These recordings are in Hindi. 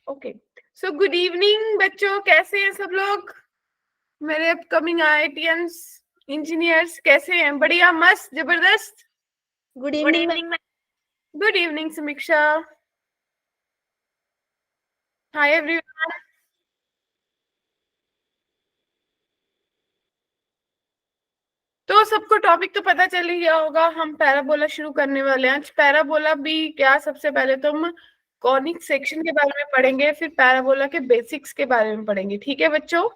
ओके, सो गुड इवनिंग बच्चों, कैसे हैं सब लोग? मेरे अपकमिंग IITians इंजीनियर्स कैसे हैं? बढ़िया, मस्त, जबरदस्त। Good evening. गुड इवनिंग समीक्षा। Hi everyone. तो सबको टॉपिक तो पता चल ही गया होगा, हम पैराबोला शुरू करने वाले हैं। पैराबोला भी क्या, सबसे पहले तो हम कॉनिक सेक्शन के बारे में पढ़ेंगे, फिर पैराबोला के बेसिक्स के बारे में पढ़ेंगे। ठीक है बच्चों?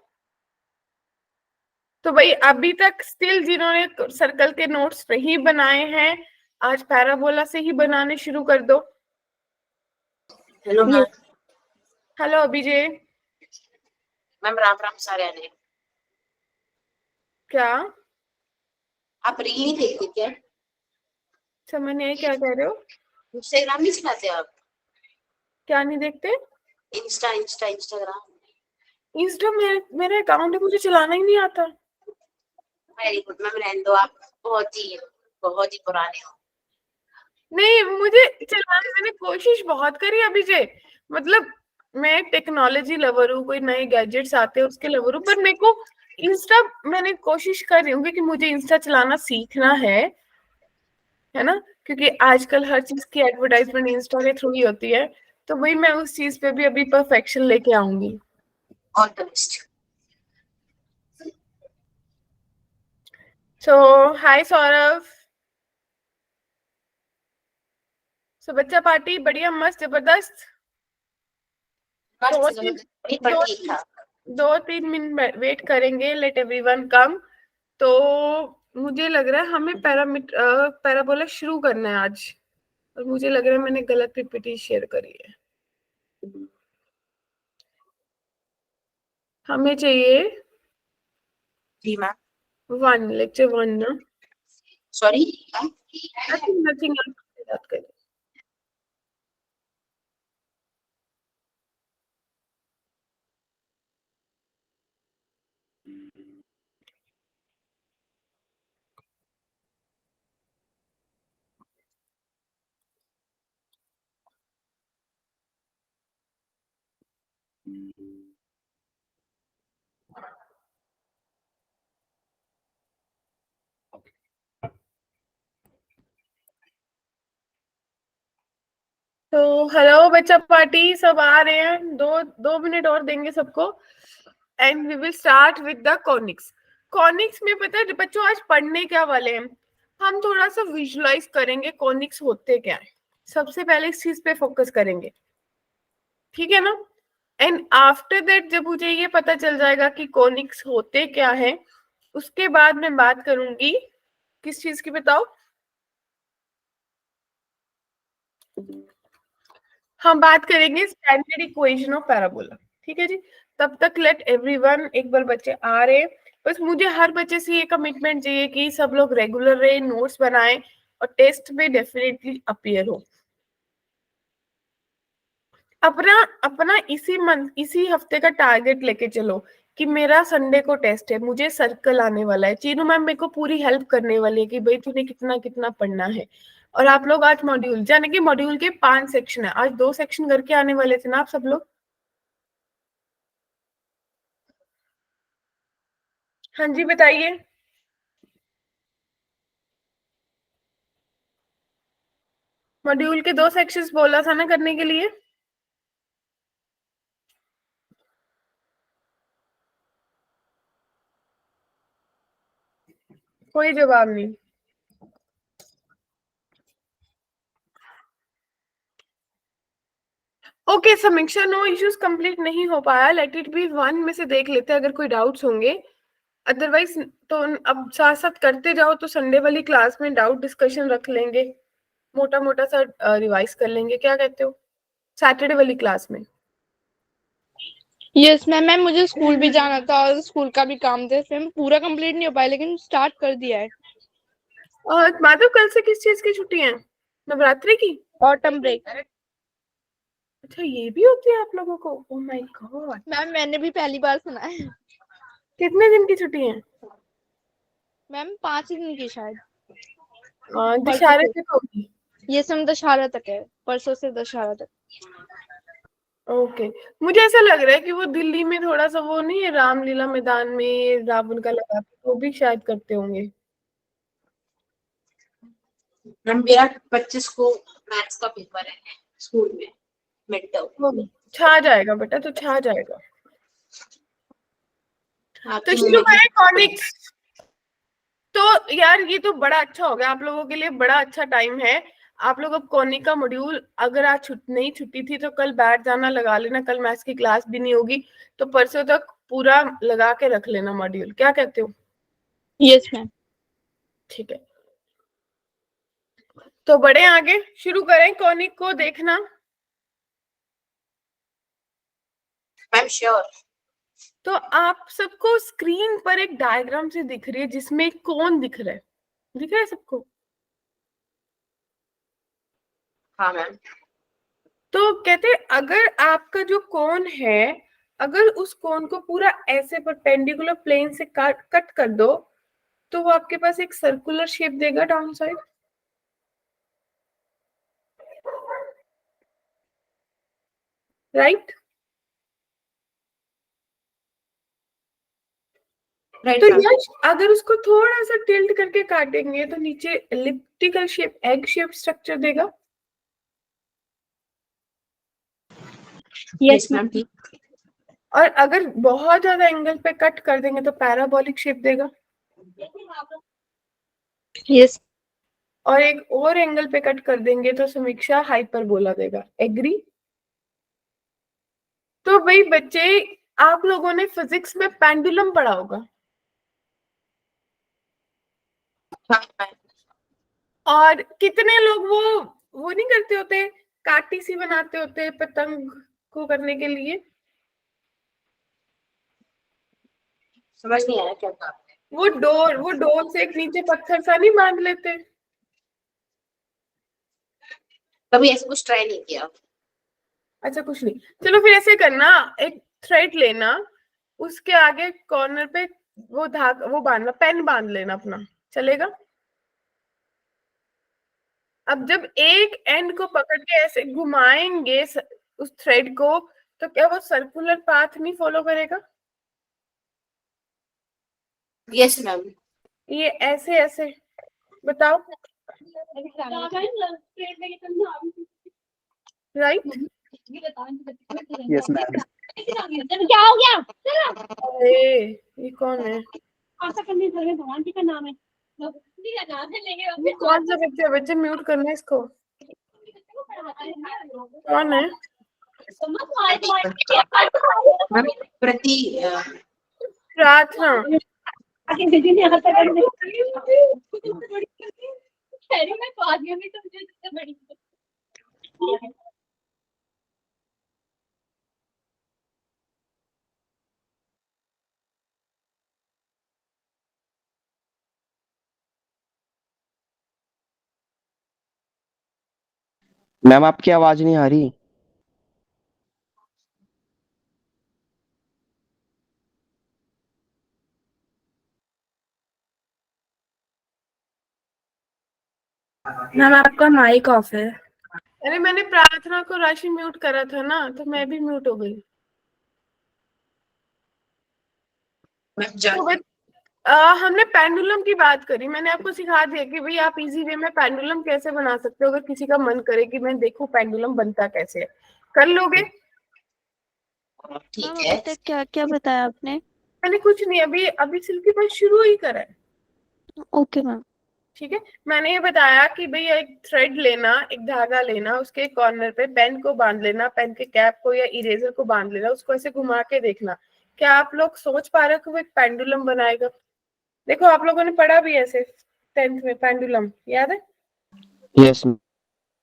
तो भाई अभी तक स्टिल जिन्होंने सर्कल के नोट्स नहीं बनाए हैं, आज पैराबोला से ही बनाने शुरू कर दो। Hello ma'am. Hello Abhijay. Ma'am Ram Ram सारे ने। क्या आप रील नहीं देखते क्या? समझ नहीं आई, क्या कह रहे हो? इंस्टाग्राम नहीं चलाते आप? क्या नहीं देखते? इंस्टाग्राम। इंस्टा मेरा अकाउंट है, मुझे चलाना ही नहीं आता। वेरी गुड मैम, रहने दो, आप बहुत ही पुराने हो। नहीं, मुझे चलाने, मैंने कोशिश बहुत करी अभिजय। मतलब मैं टेक्नोलॉजी लवर हूँ, कोई नए गैजेट्स आते हैं उसके लवर हूँ, पर मेरे को इंस्टा, मैंने कोशिश कर रही हूँ कि मुझे इंस्टा चलाना सीखना है ना, क्योंकि आजकल हर चीज की एडवर्टाइजमेंट इंस्टा के थ्रू ही होती है। तो वही मैं उस चीज पे भी अभी परफेक्शन लेके आऊंगी। All the best. So hi Saurabh. So बच्चा पार्टी बढ़िया, मस्त, जबरदस्त। दो तीन दो ठीक था। 2-3 मिनट वेट करेंगे, लेट एवरीवन कम। तो मुझे लग रहा है हमें पैराबोला शुरू करना है आज, और मुझे लग रहा है मैंने गलत पीपीटी शेयर करी है। हमें चाहिए जी मैम। 1, लेक्चर 1 ना। सॉरी। नथिंग नथिंग, बात करें। तो हेलो बच्चा पार्टी, सब आ रहे हैं, 2 मिनट और देंगे सबको, and we will start with the conics. Conics में पता है बच्चों आज पढ़ने क्या वाले हैं, हम थोड़ा सा विजुलाइज करेंगे कॉनिक्स होते क्या है। सबसे पहले इस चीज पे फोकस करेंगे, ठीक है ना? एंड आफ्टर दैट जब मुझे ये पता चल जाएगा कि कॉनिक्स होते क्या है, उसके बाद मैं बात करूंगी किस चीज की, बताओ? हम बात करेंगे स्टैंडर्ड इक्वेशन ऑफ पैराबोला। ठीक है जी? तब तक लेट एवरीवन, एक बार बच्चे आ रहे, बस मुझे हर बच्चे से ये कमिटमेंट चाहिए कि सब लोग रेगुलर रहे, नोट्स बनाएं और टेस्ट में डेफिनेटली अपीयर हो। अपना अपना इसी हफ्ते का टारगेट लेके चलो कि मेरा संडे को टेस्ट है, मुझे सर्कल आने वाला है, चीनू मैम मेरे को पूरी हेल्प करने वाली है कि भाई तूने कितना कितना पढ़ना है। और आप लोग आज मॉड्यूल, यानी कि मॉड्यूल के 5 सेक्शन है, आज 2 सेक्शन करके आने वाले थे ना आप सब लोग? हाँ जी बताइए। मॉड्यूल के 2 सेक्शंस बोला था ना करने के लिए। कोई जवाब नहीं। ओके समीक्षा, नो इश्यूज, कंप्लीट नहीं हो पाया, लेट इट बी 1 में से देख लेते हैं अगर कोई डाउट्स होंगे, अदरवाइज तो अब साथ साथ करते जाओ। तो संडे वाली क्लास में डाउट डिस्कशन रख लेंगे, मोटा मोटा सा रिवाइज कर लेंगे, क्या कहते हो? सैटरडे वाली क्लास में। यस मैम मुझे स्कूल भी जाना था और स्कूल का भी काम था, इसलिए पूरा कंप्लीट नहीं हो पाया, लेकिन स्टार्ट कर दिया है। और माधव, कल से किस चीज की छुट्टी है? नवरात्रि की? Autumn break. अच्छा, ये भी होती है आप लोगों को? ओह माय गॉड, मैम मैंने भी पहली बार सुना है। कितने दिन की छुट्टी है? मैम 5 दिन की शायद। परसों दशहरे से। तक होगी। ये सब दशहरा तक है, परसों से दशहरा तक। ओके, मुझे ऐसा लग रहा है कि वो दिल्ली में थोड़ा सा वो नहीं है, रामलीला मैदान में रावण का लगा के, वो भी शायद करते होंगे। मैम मेरा 25 को मैथ्स का पेपर है स्कूल में, मिड टर्म। वो छा जाएगा बेटा, तो छा जाएगा। तो आपकी शुरू मम्मी करें कॉनिक्स। तो यार ये तो बड़ा अच्छा हो गया, आप लोगों के लिए बड़ा अच्छा टाइम है। आप लोग अब कॉनिक का मॉड्यूल, अगर आज नहीं छुट्टी थी तो कल बैठ जाना, लगा लेना, कल मैथ्स की क्लास भी नहीं होगी, तो परसों तक पूरा लगा के रख लेना मॉड्यूल। क्या कहते हो? Yes ma'am. ठीक है, तो बढ़े आगे, शुरू करें कॉनिक को देखना। Ma'am sure. तो आप सबको स्क्रीन पर एक डायग्राम से दिख रही है जिसमें एक कोन दिख रहा है, दिख रहा है सबको? हाँ मैम। तो कहते अगर आपका जो कोन है, अगर उस कोन को पूरा ऐसे परपेंडिकुलर प्लेन से कट कर दो, तो वो आपके पास एक सर्कुलर शेप देगा डाउन साइड। राइट? राइट तो मैम। यश अगर उसको थोड़ा सा टिल्ट करके काटेंगे तो नीचे elliptical shape, egg shape structure देगा। यस मैम ठीक। और अगर बहुत ज्यादा एंगल पे कट कर देंगे तो पैराबोलिक शेप देगा। यस। और एक और एंगल पे कट कर देंगे तो समीक्षा हाइपरबोला देगा। एग्री? तो भाई बच्चे, आप लोगों ने फिजिक्स में पेंडुलम पढ़ा होगा, हाँ मैम। और कितने लोग वो नहीं करते होते, काटी सी बनाते होते पतंग को करने के लिए। समझ नहीं आया क्या कहा आपने। वो डोर से एक नीचे पत्थर सा नहीं बांध लेते? कभी ऐसा कुछ ट्राई नहीं किया। अच्छा कुछ नहीं, चलो फिर ऐसे करना, एक थ्रेड लेना, उसके आगे कॉर्नर पे वो धागा वो बांधना, पेन बांध लेना अपना, चलेगा? अब जब एक एंड को पकड़ के ऐसे घुमाएंगे उस थ्रेड को, तो क्या वो सर्कुलर पाथ नहीं फॉलो करेगा? Yes ma'am. ये ऐसे ऐसे बताओ, राइट? Yes ma'am. क्या हो गया? अरे ये कौन है? आशा करनी चाहिए, भगवान जी का नाम है। ये कौन सा बच्चा है? बच्चे म्यूट करना इसको। कौन है? मैम प्रति प्रार्थना। मैम आपकी आवाज नहीं आ रही। मैम आपका माइक ऑफ है। अरे मैंने प्रार्थना को राशि म्यूट करा था ना, तो मैं भी म्यूट हो गई। तो हमने पेंडुलम की बात करी, मैंने आपको सिखा दिया कि भाई आप इजी वे में पेंडुलम कैसे बना सकते हो, अगर किसी का मन करे कि मैं देखूं पेंडुलम बनता कैसे है। कर लोगे? ठीक मैम है। अभी तक क्या क्या बताया आपने? मैंने कुछ नहीं, अभी अभी सिर्फ के पास शुरू ही करा है। Okay ma'am. ठीक है, मैंने ये बताया कि भाई एक थ्रेड लेना, एक धागा लेना, उसके कॉर्नर पे पेन को बांध लेना, पेन के कैप को या इरेजर को बांध लेना, उसको ऐसे घुमा के देखना। क्या आप लोग सोच पा रहे हो कि वो एक पेंडुलम बनाएगा? देखो आप लोगों ने पढ़ा भी ऐसे 10th में, पेंडुलम याद है? यस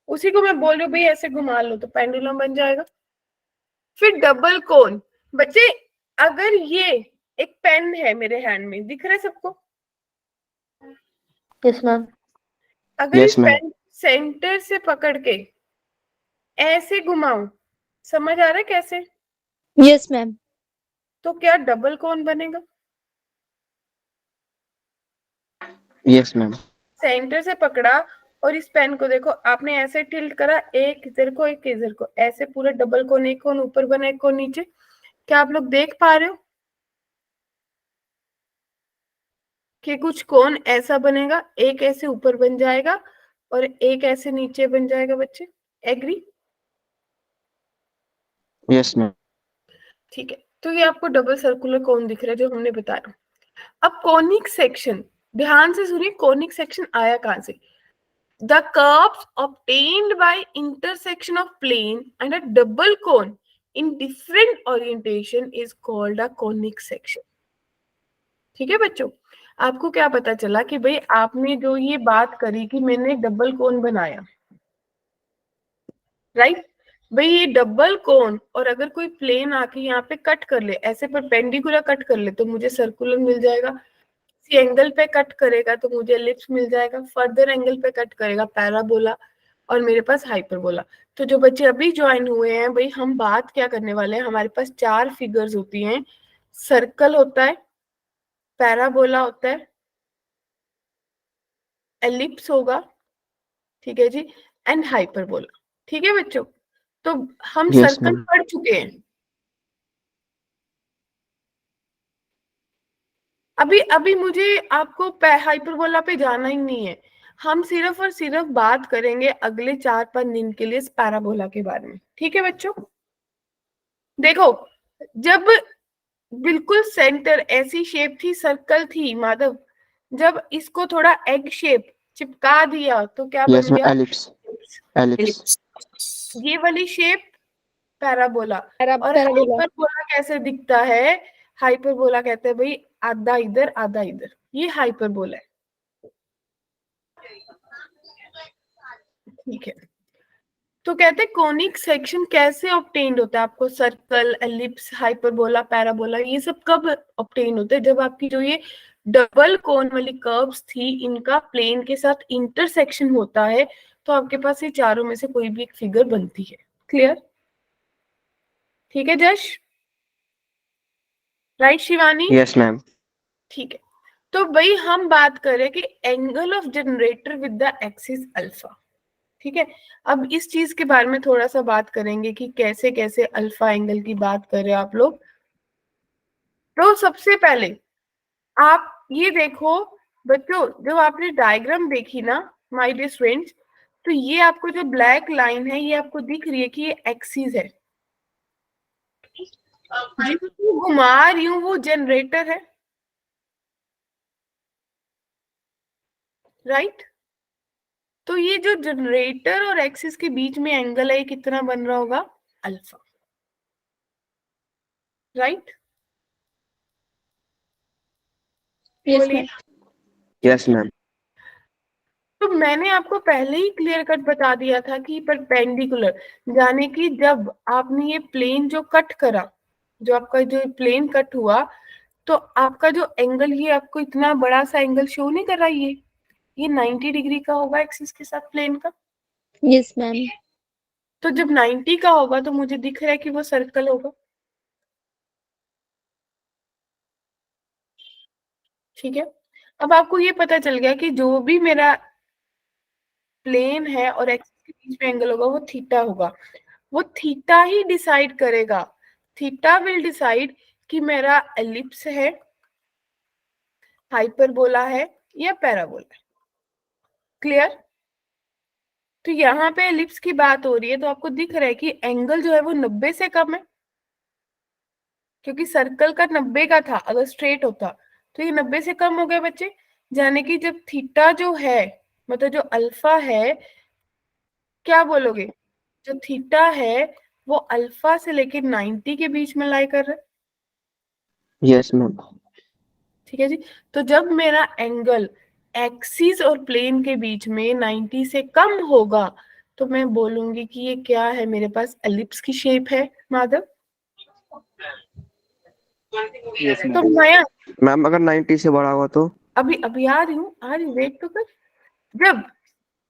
उसी को मैं बोल रही हूँ भाई, ऐसे घुमा लो तो पेंडुलम बन जाएगा। फिर डबल कोन। बच्चे अगर ये एक पेन है मेरे हैंड में, दिख रहा है सबको? Yes ma'am. अगर इस यस मैम। पेन सेंटर से पकड़ के ऐसे घुमाऊं, समझ आ रहा है कैसे? Yes ma'am. तो क्या डबल कोन बनेगा? Yes ma'am. सेंटर से पकड़ा और इस पेन को देखो, आपने ऐसे टिल्ट करा, एक इधर को एक इधर को, ऐसे पूरा डबल कोन, एक कोन ऊपर बना एक कोन नीचे। क्या आप लोग देख पा रहे हो कि कुछ कोन ऐसा बनेगा, एक ऐसे ऊपर बन जाएगा और एक ऐसे नीचे बन जाएगा? बच्चे एग्री? Yes ma'am. ठीक है, तो ये आपको डबल सर्कुलर कोन दिख रहा है जो हमने बताया। अब कोनिक सेक्शन, ध्यान से सुनिए, कोनिक सेक्शन आया कहां से? The curves obtained by intersection of plane and a double cone in different orientation is called a conic section. ठीक है बच्चों, आपको क्या पता चला कि भाई आपने जो ये बात करी कि मैंने डबल कोन बनाया, राइट? भाई ये डबल कोन, और अगर कोई प्लेन आके यहाँ पे कट कर ले, ऐसे परपेंडिकुलर कट कर ले, तो मुझे सर्कुलर मिल जाएगा। किसी एंगल पे कट करेगा तो मुझे एलिप्स मिल जाएगा, फर्दर एंगल पे कट करेगा पैराबोला, और मेरे पास हाइपरबोला। तो जो बच्चे अभी ज्वाइन हुए हैं, भाई हम बात क्या करने वाले हैं, हमारे पास 4 फिगर्स होती हैं। सर्कल होता है, पैराबोला होता है, एलिप्स होगा, ठीक है जी, एंड हाइपरबोला। ठीक है बच्चों, तो हम यस सर्कल मैम। पढ़ चुके हैं। अभी अभी मुझे आपको हाइपरबोला पे जाना ही नहीं है, हम सिर्फ और सिर्फ बात करेंगे अगले 4-5 दिन के लिए पैराबोला के बारे में। ठीक है बच्चों, देखो, जब बिल्कुल सेंटर ऐसी शेप थी, सर्कल थी माधव, जब इसको थोड़ा एग शेप चिपका दिया तो क्या यस बन मैम, गया? एलिप्स। एलिप्स। ये वाली शेप पैराबोला। और पैराबोला। हाइपरबोला कैसे दिखता है? हाइपरबोला कहते हैं भाई आधा इधर आधा इधर, ये हाइपरबोला है। ठीक है, तो कहते हैं कोनिक सेक्शन कैसे ऑब्टेन्ड होता है? आपको सर्कल, एलिप्स, हाइपरबोला, पैराबोला ये सब कब ऑब्टेन होते हैं? जब आपकी जो ये डबल कोन वाली कर्व्स थी, इनका प्लेन के साथ इंटरसेक्शन होता है, तो आपके पास ये चारों में से कोई भी एक फिगर बनती है। क्लियर? ठीक है Jash? Right Shivani? Yes ma'am. ठीक है, तो भाई हम बात करें कि angle of generator with the axis alpha. ठीक है, अब इस चीज के बारे में थोड़ा सा बात करेंगे कि कैसे कैसे अल्फा एंगल की बात कर रहे हैं आप लोग। तो सबसे पहले आप ये देखो बच्चों, जब आपने डायग्राम देखी ना माय डियर फ्रेंड्स, तो ये आपको जो ब्लैक लाइन है, ये आपको दिख रही है कि ये एक्सिस है, जिसको घुमा रही हूं वो जनरेटर है, राइट? तो ये जो जनरेटर और एक्सिस के बीच में एंगल है, ये कितना बन रहा होगा? Alpha, right? यस बोलिए। मैम। Yes ma'am. तो मैंने आपको पहले ही क्लियर कट बता दिया था कि परपेंडिकुलर, यानी कि जब आपने ये प्लेन जो कट करा, जो आपका जो प्लेन कट हुआ, तो आपका जो एंगल, ये आपको इतना बड़ा सा एंगल शो नहीं कर रहा, ये 90 डिग्री का होगा एक्सिस के साथ प्लेन का। Yes ma'am. तो जब 90 का होगा तो मुझे दिख रहा है कि वो सर्कल होगा। ठीक है, अब आपको ये पता चल गया कि जो भी मेरा प्लेन है और एक्सिस के बीच में एंगल होगा वो थीटा होगा। वो थीटा ही डिसाइड करेगा, थीटा विल डिसाइड कि मेरा एलिप्स है, हाइपरबोला है या पैराबोला है। क्लियर? तो यहाँ पे एलिप्स की बात हो रही है, तो आपको दिख रहा है कि एंगल जो है वो 90 से कम है, क्योंकि सर्कल का 90 का था अगर स्ट्रेट होता, तो ये 90 से कम हो गया बच्चे। यानी कि जब थीटा जो है, मतलब जो अल्फा है, क्या बोलोगे, जो थीटा है वो अल्फा से लेकर 90 के बीच में लाई कर रहा है। Yes ma'am. ठीक है जी, तो जब मेरा एंगल एक्सिस और प्लेन के बीच में 90 से कम होगा, तो मैं बोलूंगी कि ये क्या है, मेरे पास एलिप्स की शेप है माधव। यस तो माया, मैम, अगर 90 से बड़ा हुआ तो? अभी अभी आ रही हूँ, आ रही, वेट तो कर। जब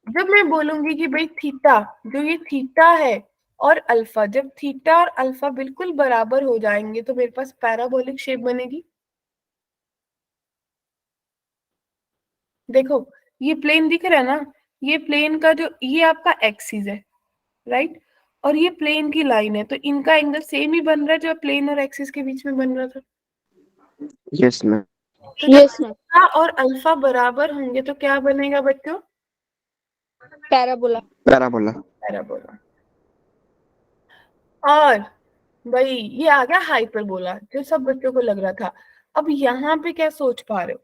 जब मैं बोलूंगी कि भाई थीटा, जो ये थीटा है और अल्फा, जब थीटा और अल्फा बिल्कुल बराबर हो जाएंगे, तो मेरे पास पैराबोलिक शेप बनेगी। देखो ये प्लेन दिख रहा है ना, ये प्लेन का जो ये आपका एक्सिस है, राइट, और ये प्लेन की लाइन है, तो इनका एंगल सेम ही बन रहा है जो प्लेन और एक्सिस के बीच में बन रहा था। Yes ma'am. तो जब यस मैम। थीटा और अल्फा बराबर होंगे तो क्या बनेगा बच्चों? पैराबोला। पैराबोला। पैराबोला। और भाई ये आ गया हाइपरबोला, जो सब बच्चों को लग रहा था। अब यहाँ पे क्या सोच पा रहे हो?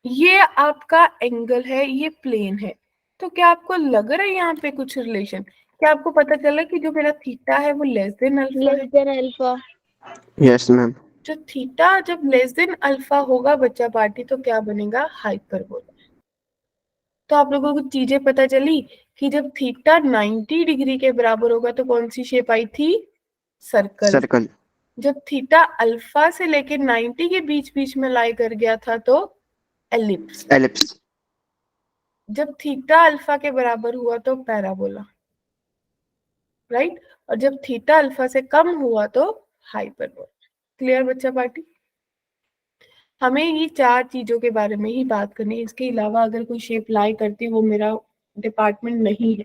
ये आपका एंगल है, ये प्लेन है, तो क्या आपको लग रहा है यहाँ पे कुछ रिलेशन? क्या आपको पता चला कि जो मेरा थीटा है वो लेस देन अल्फा है? Less than alpha. Yes ma'am. जो थीटा जब लेस देन अल्फा होगा बच्चा पार्टी, तो क्या बनेगा? हाइपरबोला। तो आप लोगों को चीजें पता चली कि जब थीटा 90 डिग्री के बराबर होगा तो कौन सी शेप आई थी? सर्कल। सर्कल। जब थीटा अल्फा से लेके 90 के बीच बीच में लाई कर गया था तो एलिप्स। एलिप्स। जब थीटा अल्फा के बराबर हुआ तो पैराबोला, राइट, और जब थीटा अल्फा से कम हुआ तो हाइपरबोला। क्लियर बच्चा पार्टी? हमें ये चार चीजों के बारे में ही बात करनी है, इसके अलावा अगर कोई शेप लाई करती है वो मेरा डिपार्टमेंट नहीं है,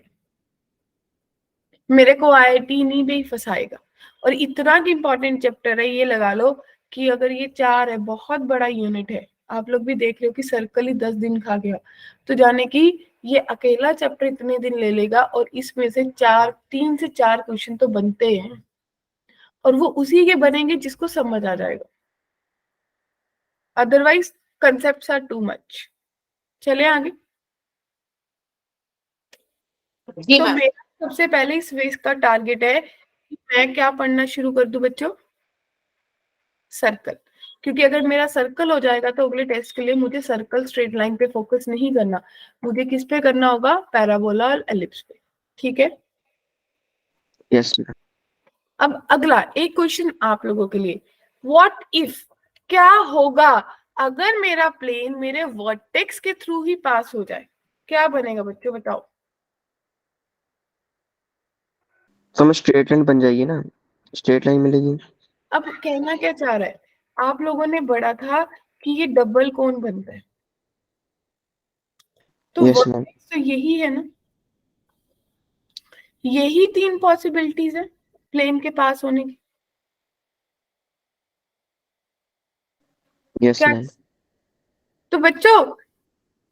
मेरे को आईआईटी नहीं भी फंसाएगा। और इतना इंपॉर्टेंट चैप्टर है, ये लगा लो कि अगर ये चार है, बहुत बड़ा यूनिट है। आप लोग भी देख रहे हो कि सर्कल ही 10 दिन खा गया, तो जाने की ये अकेला चैप्टर इतने दिन ले लेगा और इसमें से 3 से 4 क्वेश्चन तो बनते हैं, और वो उसी के बनेंगे जिसको समझ आ जाएगा, otherwise concepts are too much. चले आगे। जी तो मैम। मेरा सबसे पहले इस वेस का टारगेट है कि मैं क्या पढ़ना शुरू कर दूं बच्चों? सर्कल। क्योंकि अगर मेरा सर्कल हो जाएगा तो अगले टेस्ट के लिए मुझे सर्कल स्ट्रेट लाइन पे फोकस नहीं करना, मुझे किस पे करना होगा? पैराबोला और एलिप्स पे। ठीक है। Yes ma'am. अब अगला एक क्वेश्चन आप लोगों के लिए, व्हाट इफ, क्या होगा अगर मेरा प्लेन मेरे वर्टेक्स के थ्रू ही पास हो जाए? क्या बनेगा बच्चों, बताओ। तो हमें स्ट्रेट लाइन बन जाएगी ना, स्ट्रेट लाइन मिलेगी। अब कहना क्या चाह रहा है? आप लोगों ने पढ़ा था कि ये डबल कोन बनता है, तो यस मैम। वर्टेक्स तो यही है ना, यही 3 पॉसिबिलिटीज है प्लेन के पास होने की। यस क्या? मैम। तो बच्चों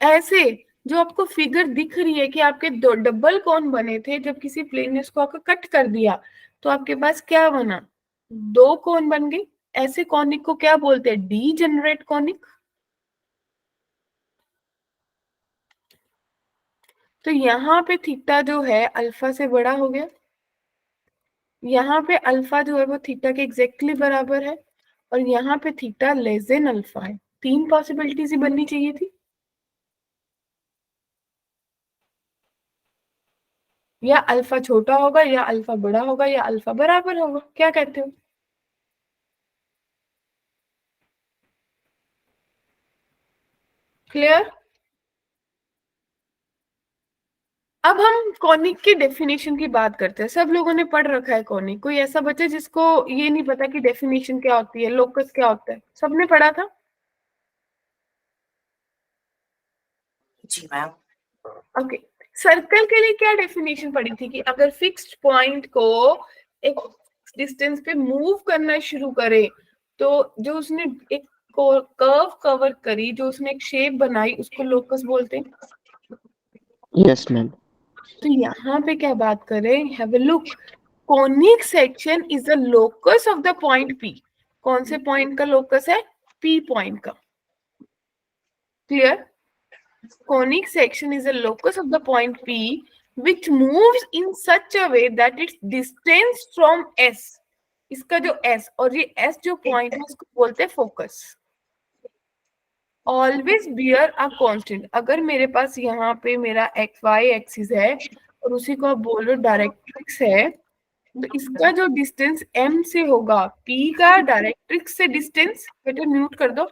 ऐसे जो आपको फिगर दिख रही है कि आपके दो डबल कोन बने थे, जब किसी प्लेन ने उसको आपको कट कर दिया तो आपके पास क्या बना? 2 कोन बन गए। ऐसे कॉनिक को क्या बोलते हैं? Degenerate conic. तो यहाँ पे थीटा जो है अल्फा से बड़ा हो गया, यहाँ पे अल्फा जो है वो थीटा के एग्जैक्टली बराबर है, और यहाँ पे थीटा लेस देन अल्फा है। 3 पॉसिबिलिटीज ही बननी चाहिए थी। या अल्फा छोटा होगा, या अल्फा बड़ा होगा, या अल्फा बराबर होगा। क्या कहते हो? क्लियर? अब हम कॉनिक की डेफिनेशन की बात करते हैं। सब लोगों ने पढ़ रखा है कॉनिक, कोई ऐसा बच्चा जिसको ये नहीं पता कि डेफिनेशन क्या होती है, लोकस क्या होता है? सबने पढ़ा था। जी मैम। ओके। सर्कल के लिए क्या डेफिनेशन पढ़ी थी कि अगर फिक्स्ड पॉइंट को एक डिस्टेंस पे मूव करना शुरू करे तो जो उसने एक कर्व कवर करी, जो उसने एक शेप बनाई, उसको लोकस बोलते हैं। Yes ma'am. तो यहाँ पे क्या बात करें? Have a look. Conic section is the locus of the point P. कौन से पॉइंट का लोकस है? पी पॉइंट का। Clear? Conic section is a locus of the point P which moves in such a way that its distance from S, इसका जो S और ये S जो पॉइंट है इसको बोलते हैं focus. Always bear a constant. अगर मेरे पास यहाँ पे मेरा एक्स वाई एक्सिस है और उसी को आप बोल रहे हो डायरेक्ट्रिक्स है, तो इसका जो डिस्टेंस M से होगा, P का डायरेक्ट्रिक्स से डिस्टेंस, बेटा म्यूट कर दो,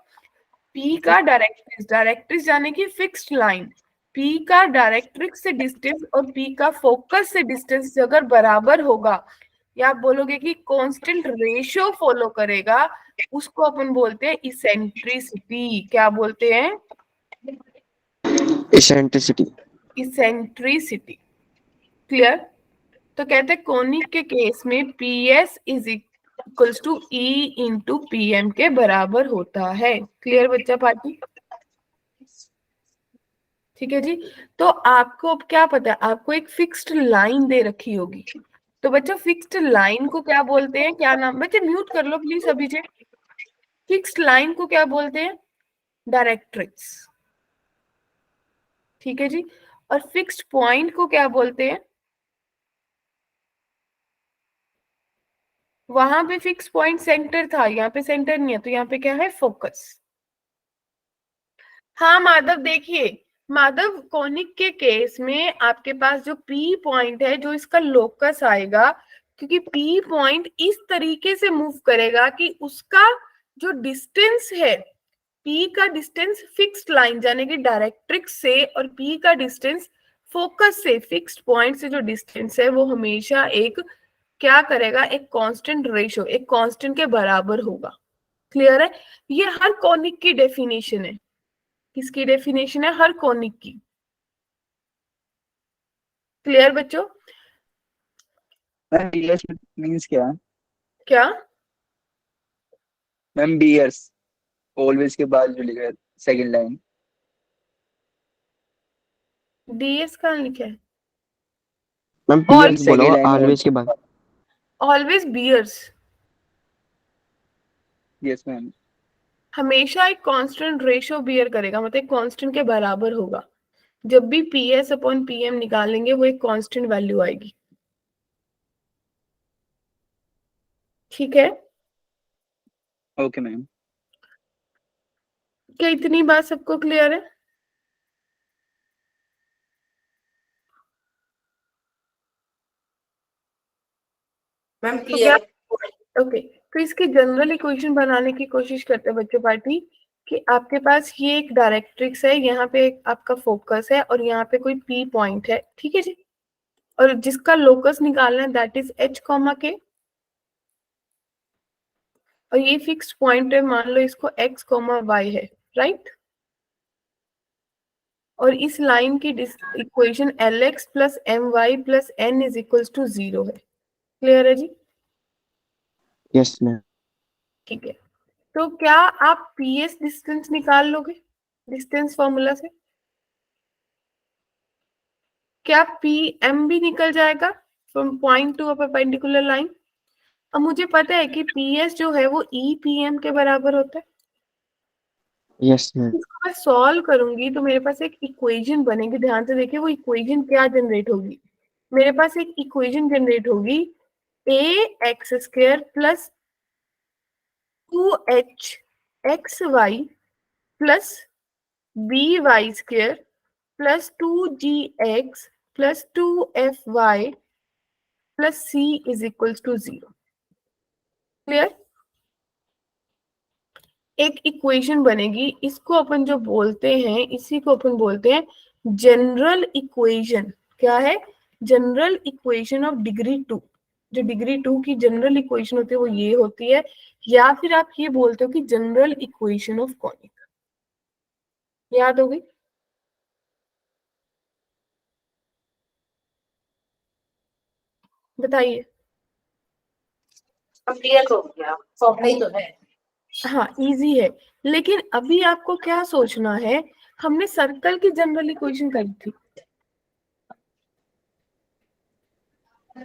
P का डायरेक्ट्रिक्स जाने की फिक्स्ड लाइन, P का डायरेक्ट्रिक्स से डिस्टेंस और P का फोकस से डिस्टेंस अगर बराबर होगा, या आप बोलोगे कि कांस्टेंट रेशियो फॉलो करेगा, उसको अपन बोलते हैं इसेंट्रिसिटी। क्या बोलते हैं? इसेंट्रिसिटी। इसेंट्रिसिटी। क्लियर? तो कहते हैं कोनिक के केस में PS is equals to E into PM के बराबर होता है। क्लियर बच्चा पार्टी? ठीक है जी। तो आपको अब क्या पता है, आपको एक फिक्स्ड लाइन दे रखी होगी। तो बच्चा फिक्स्ड लाइन को क्या बोलते हैं, क्या नाम, बच्चे म्यूट कर लो प्लीज अभी से। फिक्स्ड लाइन को क्या बोलते हैं? डायरेक्ट्रिक्स। ठीक है जी। और फिक्स्ड पॉइंट को क्या बोलते हैं? वहां पे फिक्स पॉइंट सेंटर था, यहाँ पे सेंटर नहीं है, तो यहाँ पे क्या है? फोकस। हाँ माधव, देखिए माधव, कोनिक के केस में आपके पास जो P पॉइंट है, जो इसका लोकस आएगा, क्योंकि P पॉइंट इस तरीके से मूव करेगा कि उसका जो डिस्टेंस है, P का डिस्टेंस फिक्स्ड लाइन यानी कि डायरेक्ट्रिक्स से, और P का डिस्टेंस फोकस से, फिक्स्ड पॉइंट से जो डिस्टेंस है, वो हमेशा एक क्या करेगा? एक कांस्टेंट रेशियो, एक कांस्टेंट के बराबर होगा। क्लियर है? ये हर कोनिक की डेफिनेशन है। किसकी डेफिनेशन है? हर कोनिक की। क्लियर बच्चों? मैम बीयर्स मींस क्या? क्या? मैम बीयर्स ऑलवेज के बाद जो लिखा है सेकंड लाइन। DS कहाँ लिखा है? मैम All- पीएस बोलो सेकंड लाइन में। ऑलवेज के बाद। Always bears, yes ma'am. हमेशा एक कांस्टेंट रेशियो बियर करेगा, मतलब एक कांस्टेंट के बराबर होगा। जब भी PS अपॉन PM निकालेंगे, वो एक कांस्टेंट वैल्यू आएगी। ठीक है? Okay ma'am. क्या इतनी बात सबको क्लियर है? मैम तो क्या? क्लियर। ओके, तो इसकी जनरल इक्वेशन बनाने की कोशिश करते हैं बच्चों पार्टी, कि आपके पास ये एक डायरेक्ट्रिक्स है, यहाँ पे एक आपका फोकस है, और यहाँ पे कोई P पॉइंट है। ठीक है जी। और जिसका लोकस निकालना है, that is H comma K। और ये फिक्स्ड पॉइंट है, मान लो इसको X कॉमा Y है, राइट? और इस लाइन की equation LX plus MY plus N is equals to 0 है। क्लियर है जी? Yes ma'am. ठीक है। तो क्या आप PS डिस्टेंस निकाल लोगे डिस्टेंस फॉर्मूला से? क्या PM भी निकल जाएगा from point to a perpendicular line? अब मुझे पता है कि PS जो है वो EPM के बराबर होता है। Yes ma'am. इसको मैं सॉल्व करूंगी तो मेरे पास एक इक्वेशन बनेगी। ध्यान से देखिए वो इक्वेशन क्या जनरेट होगी। मेरे पास एक इक्वेशन जनरेट होगी, AX² plus 2HXY plus BY² plus 2GX plus 2FY plus C is equals to 0। Clear? एक इक्वेशन बनेगी, इसको अपन जो बोलते हैं, इसी को अपन बोलते हैं जनरल इक्वेशन। क्या है? General equation of degree 2। जो डिग्री 2 की जनरल इक्वेशन होती है वो ये होती है, या फिर आप ये बोलते हो कि जनरल इक्वेशन ऑफ कॉनिक। याद होगी? बताइए। अब क्लियर हो गया, फॉर्मूला ही तो है। हाँ इजी है, लेकिन अभी आपको क्या सोचना है, हमने सर्कल की जनरल इक्वेशन करी थी,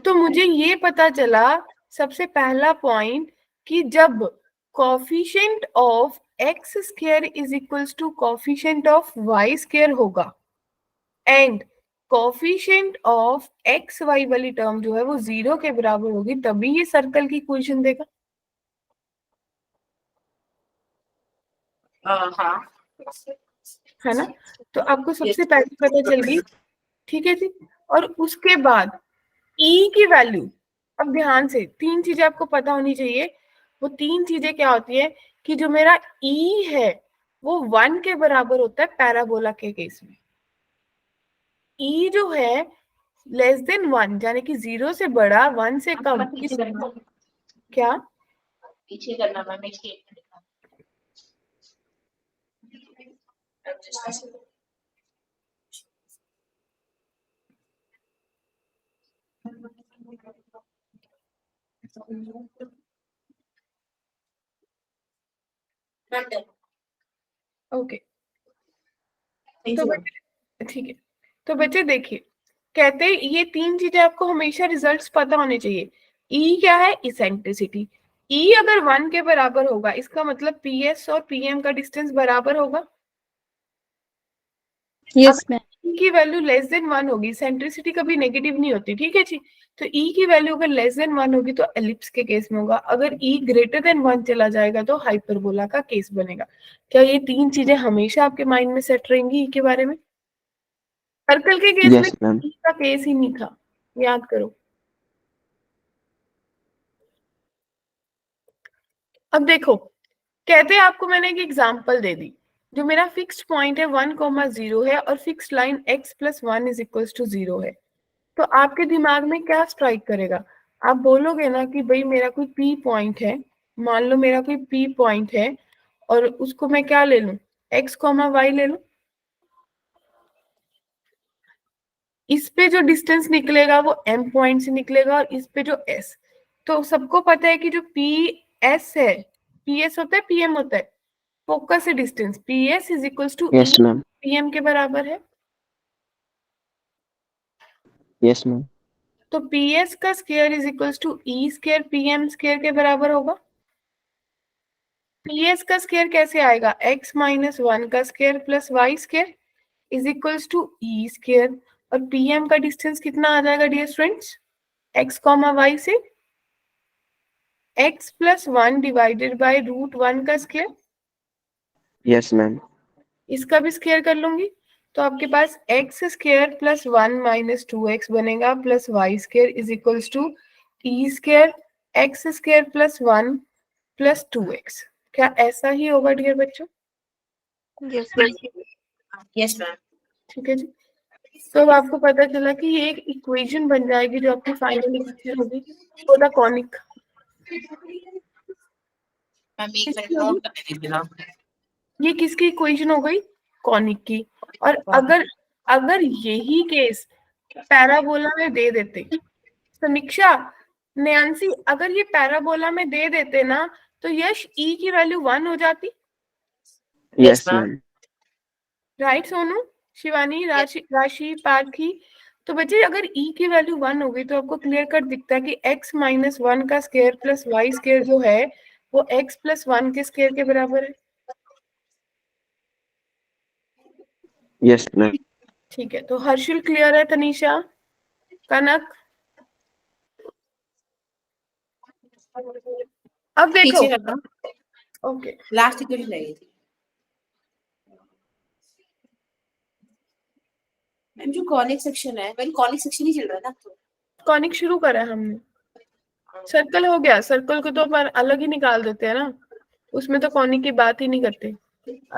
तो मुझे ये पता चला सबसे पहला पॉइंट कि जब coefficient of x square is equals to coefficient of y square होगा, and coefficient of x y वाली टर्म जो है वो 0 के बराबर होगी, तभी ये सर्कल की इक्वेशन देगा। हाँ है ना? तो आपको सबसे पहले पता चल गई। ठीक है जी। और उसके बाद ई की वैल्यू, अब ध्यान से तीन चीजें आपको पता होनी चाहिए। वो तीन चीजें क्या होती है कि जो मेरा ई है वो 1 के बराबर होता है पैराबोला के केस में। ई जो है लेस देन 1 यानी कि 0 से बड़ा 1 से कम पीछे करना, क्या? पीछे करना मैम, एक स्टेटमेंट लिखा। ओके, Thank तो you. बच्चे ठीक है। तो बच्चे देखिए, कहते हैं ये तीन चीजें आपको हमेशा रिजल्ट्स पता होने चाहिए। ई क्या है? इसेंट्रिसिटी। ई अगर 1 के बराबर होगा इसका मतलब पीएस और पीएम का डिस्टेंस बराबर होगा। Yes ma'am. ई की वैल्यू लेस देन 1 होगी, सेंट्रिसिटी कभी नेगेटिव नहीं होती, ठीक है जी। तो ई की वैल्यू अगर लेस देन 1 होगी तो एलिप्स के केस में होगा, अगर ई ग्रेटर देन 1 चला जाएगा तो हाइपरबोला का केस बनेगा। क्या ये तीन चीजें हमेशा आपके माइंड में सेट रहेंगी ई के बारे में? सर्कल के केस में यस मैम। ई का केस ही नहीं था, याद करो। अब देखो, कहते हैं आपको मैंने एक एग्जांपल दे दी, जो मेरा फिक्स्ड पॉइंट है 1,0 है और फिक्स्ड लाइन x + 1 = 0 है। तो आपके दिमाग में क्या स्ट्राइक करेगा? आप बोलोगे ना कि भाई मेरा कोई पी पॉइंट है, मान लो मेरा कोई पी पॉइंट है और उसको मैं क्या ले लूं? x, y ले लूं। इस पे जो डिस्टेंस निकलेगा वो m पॉइंट से निकलेगा और इस पे जो s, तो सबको पता है कि जो पी एस है, पी एस होता है पीएम होता है, फोकस से distance, P S is equals to yes ma'am. PM के बराबर है। Yes ma'am. तो पी एस का square is equals to E square PM square के बराबर होगा। पी एस का स्क्वायर कैसे आएगा? x - 1 का square plus Y square is equals to E square, और पीएम का डिस्टेंस कितना आ जाएगा डियर स्टूडेंट्स? x, y से x + 1 डिवाइडेड बाय √1 का स्क्वायर। Yes ma'am. इसका भी स्क्वायर कर लूंगी तो आपके पास x स्क्वायर + 1 - 2x बनेगा plus Y square is equals to E square x square + 1 + 2x। क्या ऐसा ही होगा डियर बच्चों? Yes ma'am. Yes, ma'am. ठीक है जी। तो अब आपको पता चला कि ये एक इक्वेशन बन जाएगी जो आपकी फाइनल इक्वेशन होगी फॉर द कॉनिक। Ma'am, एक मिनट नोट करने दीजिए ना. ये किसकी इक्वेशन हो गई? कॉनिक की। और अगर अगर यही केस पैराबोला में दे देते, समीक्षा, नैन्सी, अगर ये पैराबोला में दे देते ना तो यश ई की वैल्यू 1 हो जाती। Yes ma'am. Right Sonu, Shivani, राशि, पार्थी। तो बच्चे अगर e की वैल्यू 1 होगी तो आपको क्लियर कट दिखता है कि x - 1 का स्क्वायर प्लस वाई स्क्वायर जो है वो x + 1 के स्क्वायर के बराबर है। Yes ma'am. ठीक है, तो हर्षुल क्लियर है? तनीषा, कनक? अब देखो, पीछे करना. ओके, लास्ट इक्वेशन लगेगी. मैम जो कॉनिक सेक्शन है, वेल कॉनिक सेक्शन ही चल रहा है ना तो. कॉनिक शुरू करा है हमने। सर्कल हो गया, सर्कल को तो अपन अलग ही निकाल देते हैं ना, उसमें तो कॉनिक की बात ही नहीं करते।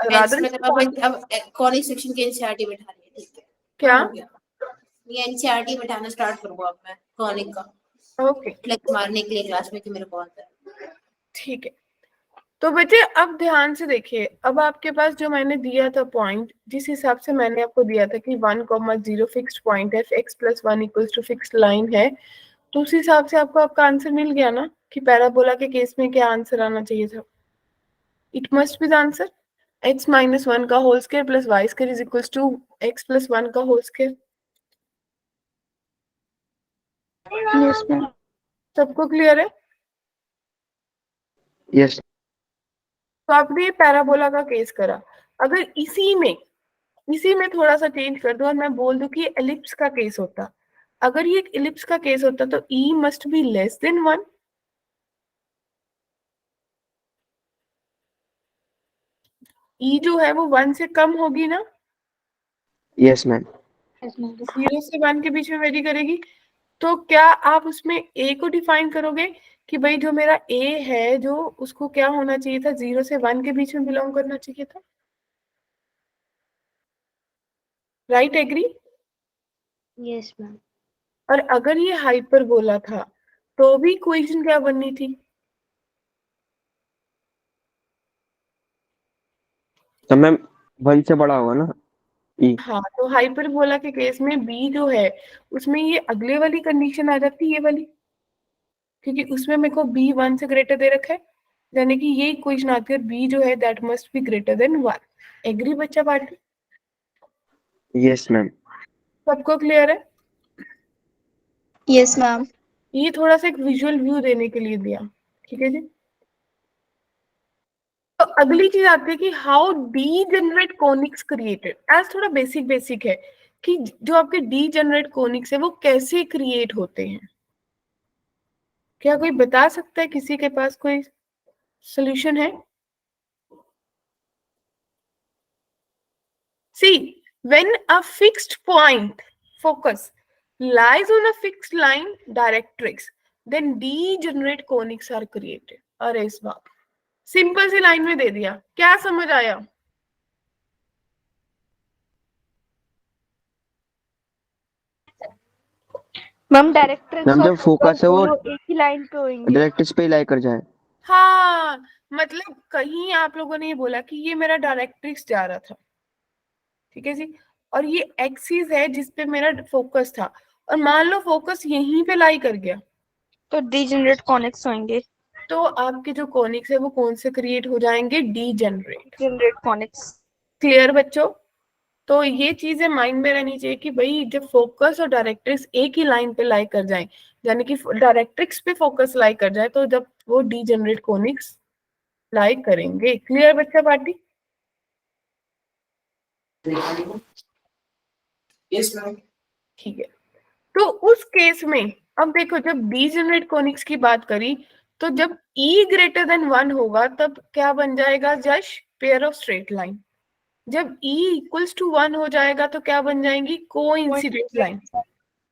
रादर मतलब अब कॉनिक सेक्शन के एनसीईआरटी बैठा रही है. ठीक है. क्या? हो गया. ये एनसीईआरटी बैठाना स्टार्ट करूंगा अब मैं कॉनिक का. ओके, फ्लेक्स मारने के लिए क्लास में कि मेरे को आता है. ठीक है। तो बच्चे अब ध्यान से देखिए, अब आपके पास जो मैंने दिया था पॉइंट, जिस हिसाब से मैंने आपको दिया था कि 1,0 फिक्स्ड पॉइंट है, x + 1 = फिक्स्ड लाइन है, तो उस हिसाब से आपको आपका आंसर मिल गया ना कि पैराबोला के केस में क्या आंसर आना चाहिए था। It must be the answer x - 1 का whole square plus Y square is equals to x + 1 का होल स्क्वायर। Yes ma'am. सबको क्लियर है? यस। तो आपने पैराबोला का केस करा, अगर इसी में थोड़ा सा चेंज कर दो और मैं बोल दूं कि एलिप्स का केस होता, अगर ये एलिप्स का केस होता तो e must be less than 1। e जो है वो 1 से कम होगी ना, यस मैम। 0 से 1 के बीच में वेरी करेगी। तो क्या आप उसमें a को डिफाइन करोगे कि भाई जो मेरा a है जो उसको क्या होना चाहिए था, 0 से 1 के बीच में बिलोंग करना चाहिए था। Right, agree? Yes ma'am. और अगर ये हाइपरबोला था तो भी इक्वेशन क्या बननी थी? तो मैम 1 से बड़ा होगा ना। ई। हाँ, तो हाइपरबोला के केस में बी जो है उसमें ये अगले वाली कंडीशन आ जाती है, ये वाली, क्योंकि उसमें मेरे को बी 1 से ग्रेटर दे रखा है, यानी कि ये इक्वेशन आती है और बी जो है that must be greater than 1। Agree बच्चा पार्टी? Yes ma'am. सबको क्लियर है? Yes, ma'am. ये थोड़ा सा एक विजुअल व्यू देने के लिए दिया, ठीक है जी। तो अगली चीज आती है कि how D generate conics created. आज थोड़ा बेसिक बेसिक है कि जो आपके डी जनरेट कोनिक्स है वो कैसे क्रिएट होते हैं। क्या कोई बता सकता है? किसी के पास कोई सोल्यूशन है? See, when a fixed point focus lies on a fixed line directrix, then degenerate conics are created. अरे इस बात सिंपल सी लाइन में दे दिया, क्या समझ आया? मैम डायरेक्ट्रिक्स मैम जब फोकस है वो एक ही लाइन पे होंगे। डायरेक्ट्रिक्स पे लाई कर जाए। हाँ, मतलब कहीं आप लोगों ने ये बोला कि ये मेरा डायरेक्ट्रिक्स जा रहा था, ठीक है जी, और ये एक्सिस है जिसपे मेरा फोकस था, और मान लो फोकस यहीं पे लाई कर गया, तो डीजेनरेट कॉनिक्स होंगे। तो आपके जो कॉनिक्स है वो कौन से क्रिएट हो जाएंगे? डीजेनरेट। Generate conics. क्लियर बच्चों? तो ये चीजें माइंड में रहनी चाहिए कि भाई जब फोकस और डायरेक्ट्रिक्स एक ही लाइन पे लाई कर जाए, यानी कि डायरेक्ट्रिक्स पे फोकस लाई कर जाए, तो जब वो डीजेनरेट कॉनिक्स लाई करेंगे। क्लियर बच्चा पार्टी? Yes ma'am. ठीक है, तो उस केस में अब देखो, जब डीजेनरेट कॉनिक्स की बात करी, तो जब E ग्रेटर देन 1 होगा तब क्या बन जाएगा जश? Pair of straight line. जब E इक्वल्स टू 1 हो जाएगा तो क्या बन जाएंगी? Coincident line.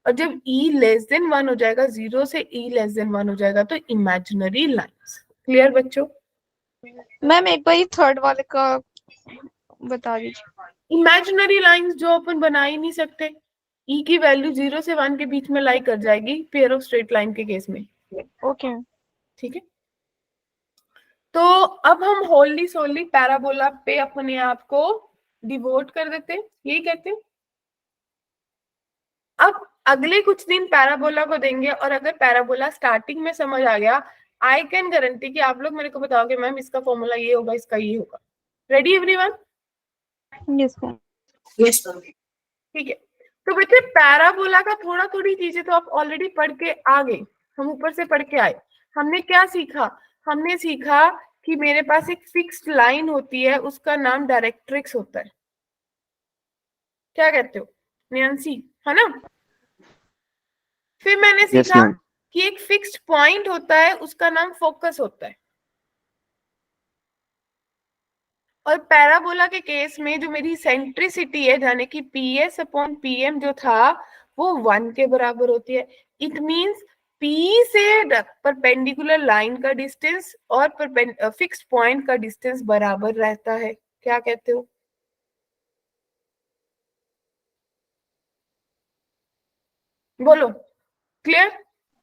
और जब E लेस देन 1 हो जाएगा, 0 से E लेस देन 1 हो जाएगा, तो इमेजिनरी लाइंस। क्लियर बच्चों? मैम एक बार थर्ड वाले का बता दीजिए। इमेजिनरी लाइंस जो अपन बना ही नहीं सकते, E की वैल्यू 0 से 1 के बीच में लाई कर जाएगी पेयर ऑफ स्ट्रेट लाइन के केस में। ओके। ठीक है, तो अब हम होली सोली पैराबोला पे अपने आप को डिवोट कर देते हैं, यही कहते हैं। अब अगले कुछ दिन पैराबोला को देंगे, और अगर पैराबोला स्टार्टिंग में समझ आ गया, आई कैन गारंटी कि आप लोग मेरे को बताओगे मैम इसका फॉर्मूला ये होगा, इसका ये होगा। Ready everyone? Yes ma'am. Yes ma'am. ठीक है, तो बच्चे पैराबोला का थोड़ा थोड़ी चीजें तो आप ऑलरेडी पढ़ के आ गए, हम ऊपर से पढ़ के आए। हमने क्या सीखा? हमने सीखा कि मेरे पास एक फिक्स्ड लाइन होती है, उसका नाम डायरेक्ट्रिक्स होता है। क्या कहते हो नैन्सी, है ना? फिर मैंने यस सीखा मैम। कि एक फिक्स्ड पॉइंट होता है, उसका नाम फोकस होता है। और पैराबोला के केस में जो मेरी सेंट्रिसिटी है, यानी कि PS अपॉन PM जो था वो 1 के बराबर होती है। इट मींस P से परपेंडिकुलर लाइन का डिस्टेंस और फिक्स्ड पॉइंट का डिस्टेंस बराबर रहता है। क्या कहते हो? बोलो, क्लियर?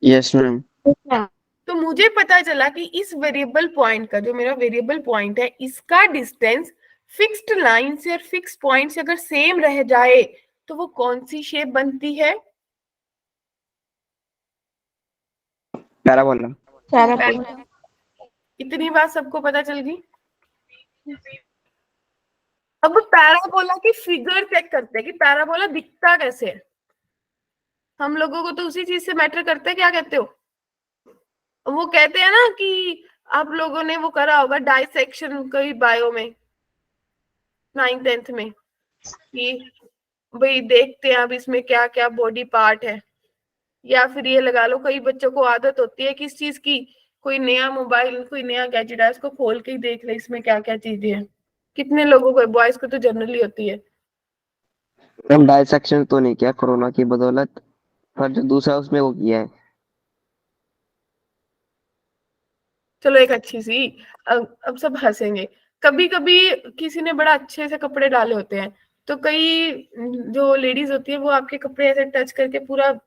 Yes ma'am. तो मुझे पता चला कि इस वेरिएबल पॉइंट का, जो मेरा वेरिएबल पॉइंट है, इसका डिस्टेंस फिक्स्ड लाइन से और फिक्स्ड पॉइंट से अगर सेम रह जाए तो वो कौन सी शेप बनती है? पैराबोला। पैराबोला। इतनी बात सबको पता चल गई? अब पैराबोला की फिगर चेक करते हैं कि पैराबोला दिखता कैसे है। हम लोगों को तो उसी चीज से मैटर करता है। क्या कहते हो? वो कहते हैं ना कि आप लोगों ने वो करा होगा डाइसेक्शन कई बायो में 9th 10th में, कि भाई देखते हैं अब इसमें क्या क्या बॉडी पार्ट है। या फिर ये लगा लो, कई बच्चों को आदत होती है किस चीज की, कोई नया मोबाइल कोई नया गैजेट है, उसको खोल के ही देख ले इसमें क्या क्या चीजें हैं। कितने लोगों को, बॉयज को तो जनरली होती है। मैम डायसेक्शन तो नहीं किया कोरोना की बदौलत, पर जो दूसरा उसमें वो किया है। चलो एक अच्छी सी, अब सब हंसेंगे। कभी कभी किसी ने बड़ा अच्छे से कपड़े डाले होते हैं, तो कई जो लेडीज होती है वो आपके कपड़े ऐसे टच करके पूरा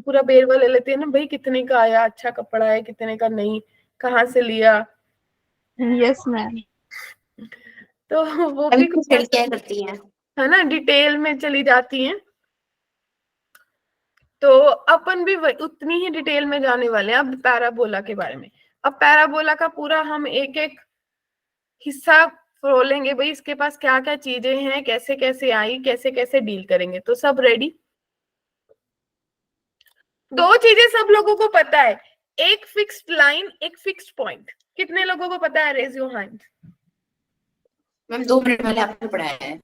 पूरा बेरवा ले लेते हैं ना, भाई कितने का आया, अच्छा कपड़ा है, कितने का नहीं, कहाँ से लिया। Yes ma'am. तो वो भी कुछ कुछ लड़कियां करती हैं। है ना, डिटेल में चली जाती हैं। तो अपन भी उतनी ही डिटेल में जाने वाले हैं अब पैराबोला के बारे में। अब पैराबोला का पूरा हम एक एक हिस्सा फरोलेंगे, भाई इसके पास क्या क्या चीजें हैं, कैसे कैसे आई, कैसे कैसे डील करेंगे। तो सब रेडी? दो चीजें सब लोगों को पता है, एक फिक्स्ड लाइन, एक फिक्स्ड पॉइंट। कितने लोगों को पता है? Raise your hand. Ma'am 2 minute पहले आपने पढ़ाया है।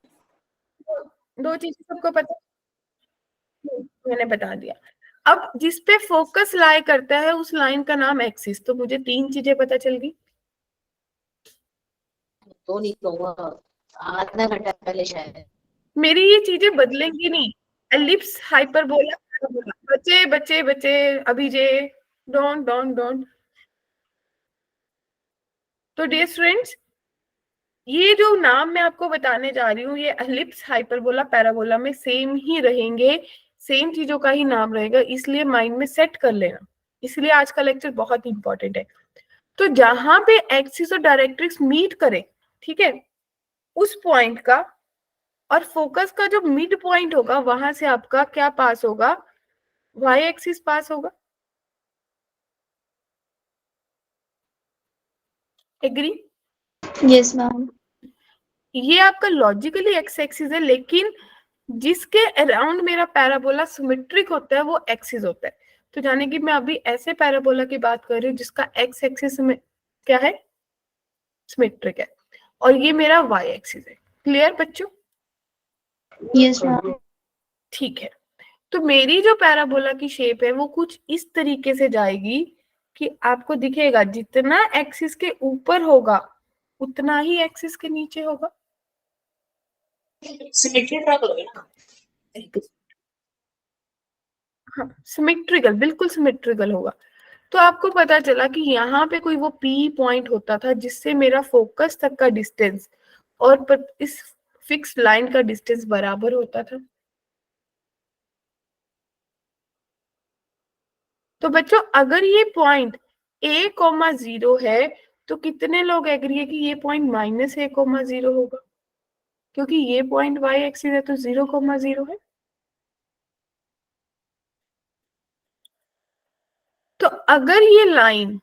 दो चीजें सबको पता है, मैंने बता दिया। अब जिस पे फोकस लाई करता है उस लाइन का नाम एक्सिस। तो मुझे 3 चीजें पता चल गई। तो नहीं कहूँगा, आधा घंटा पहले शायद। मेरी ये चीजें बदलेंगी नहीं। Ellipse, hyperbola, parabola. बच्चे बच्चे बच्चे, अभी जे डोंट डोंट डोंट। तो डियर स्टूडेंट्स, ये जो नाम मैं आपको बताने जा रही हूँ, ये एलिप्स, हाइपरबोला, पैराबोला में सेम ही रहेंगे, सेम चीजों का ही नाम रहेगा, इसलिए माइंड में सेट कर लेना। इसलिए आज का लेक्चर बहुत इंपॉर्टेंट है। तो जहां पे एक्सिस और डायरेक्ट्रिक्स मीट करे, ठीक है, उस पॉइंट का और फोकस का जो मिड पॉइंट होगा, वहां से आपका क्या पास होगा? वाई एक्सिस पास होगा। एग्री? Yes, ma'am. ये आपका लॉजिकली एक्स एक्सिस है, लेकिन जिसके अराउंड मेरा पैराबोला सिमेट्रिक होता है वो एक्सिस होता है। तो जाने कि मैं अभी ऐसे पैराबोला की बात कर रही हूँ जिसका एक्स एक्सिस में क्या है? सिमेट्रिक है, और ये मेरा वाई एक्सिस है। क्लियर बच्चों? Yes, ma'am. ठीक है। तो मेरी जो पैराबोला की शेप है वो कुछ इस तरीके से जाएगी कि आपको दिखेगा जितना एक्सिस के ऊपर होगा उतना ही एक्सिस के नीचे होगा। सिमेट्रिकल होगा ना? हाँ, सिमेट्रिकल, बिल्कुल सिमेट्रिकल होगा। तो आपको पता चला कि यहाँ पे कोई वो पी पॉइंट होता था जिससे मेरा फोकस तक का डिस्टेंस और इस फिक्स लाइन का डिस्टेंस बराबर होता था। तो बच्चों, अगर ये पॉइंट a,0 है तो कितने लोग एग्री है कि ये पॉइंट -a,0 होगा? क्योंकि ये पॉइंट y एक्सिस है तो 0,0 है। तो अगर ये लाइन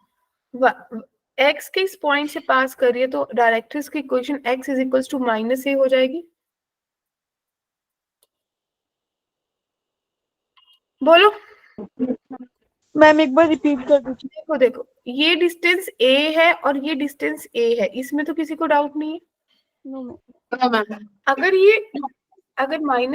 x के इस पॉइंट से पास कर रही है तो डायरेक्ट्रिक्स की equation x is equals to -a हो जाएगी। बोलो। मैम एक बार रिपीट कर दीजिए। देखो देखो, ये डिस्टेंस a है और ये डिस्टेंस a है, इसमें तो किसी को डाउट नहीं है। No ma'am. अगर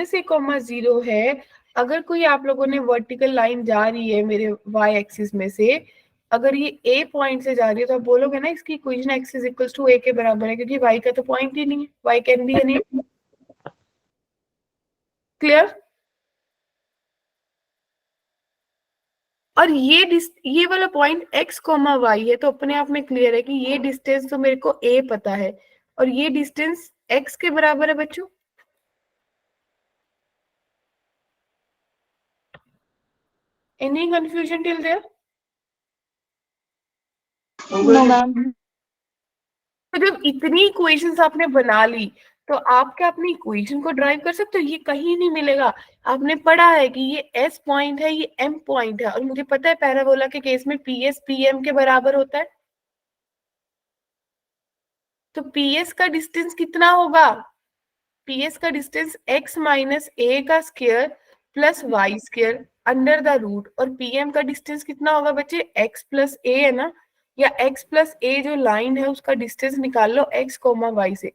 -a,0 है, अगर कोई आप लोगों ने वर्टिकल लाइन जा रही है मेरे y एक्सिस में से, अगर ये a पॉइंट से जा रही है तो आप बोलोगे ना इसकी equation x is equals to a के बराबर है, क्योंकि y का तो पॉइंट ही नहीं है। y can be any. Clear? और ये वाला पॉइंट x, y है, तो अपने आप में क्लियर है कि ये डिस्टेंस तो मेरे को a पता है और ये डिस्टेंस x के बराबर है बच्चों। Any confusion till there? No, ma'am. तो जब इतनी इक्वेशंस आपने बना ली तो आप क्या अपनी इक्वेशन को ड्राइव कर सकते हो? ये कहीं नहीं मिलेगा। आपने पढ़ा है कि ये S पॉइंट है, ये M पॉइंट है, और मुझे पता है पैराबोला के केस में PS PM के बराबर होता है। तो PS का डिस्टेंस कितना होगा? PS का डिस्टेंस x माइनस a का square plus y square under the root, और PM का डिस्टेंस कितना होगा बच्चे? x प्लस a है ना, या x प्लस a जो लाइन है उसका डिस्टेंस निकाल लो x, y से,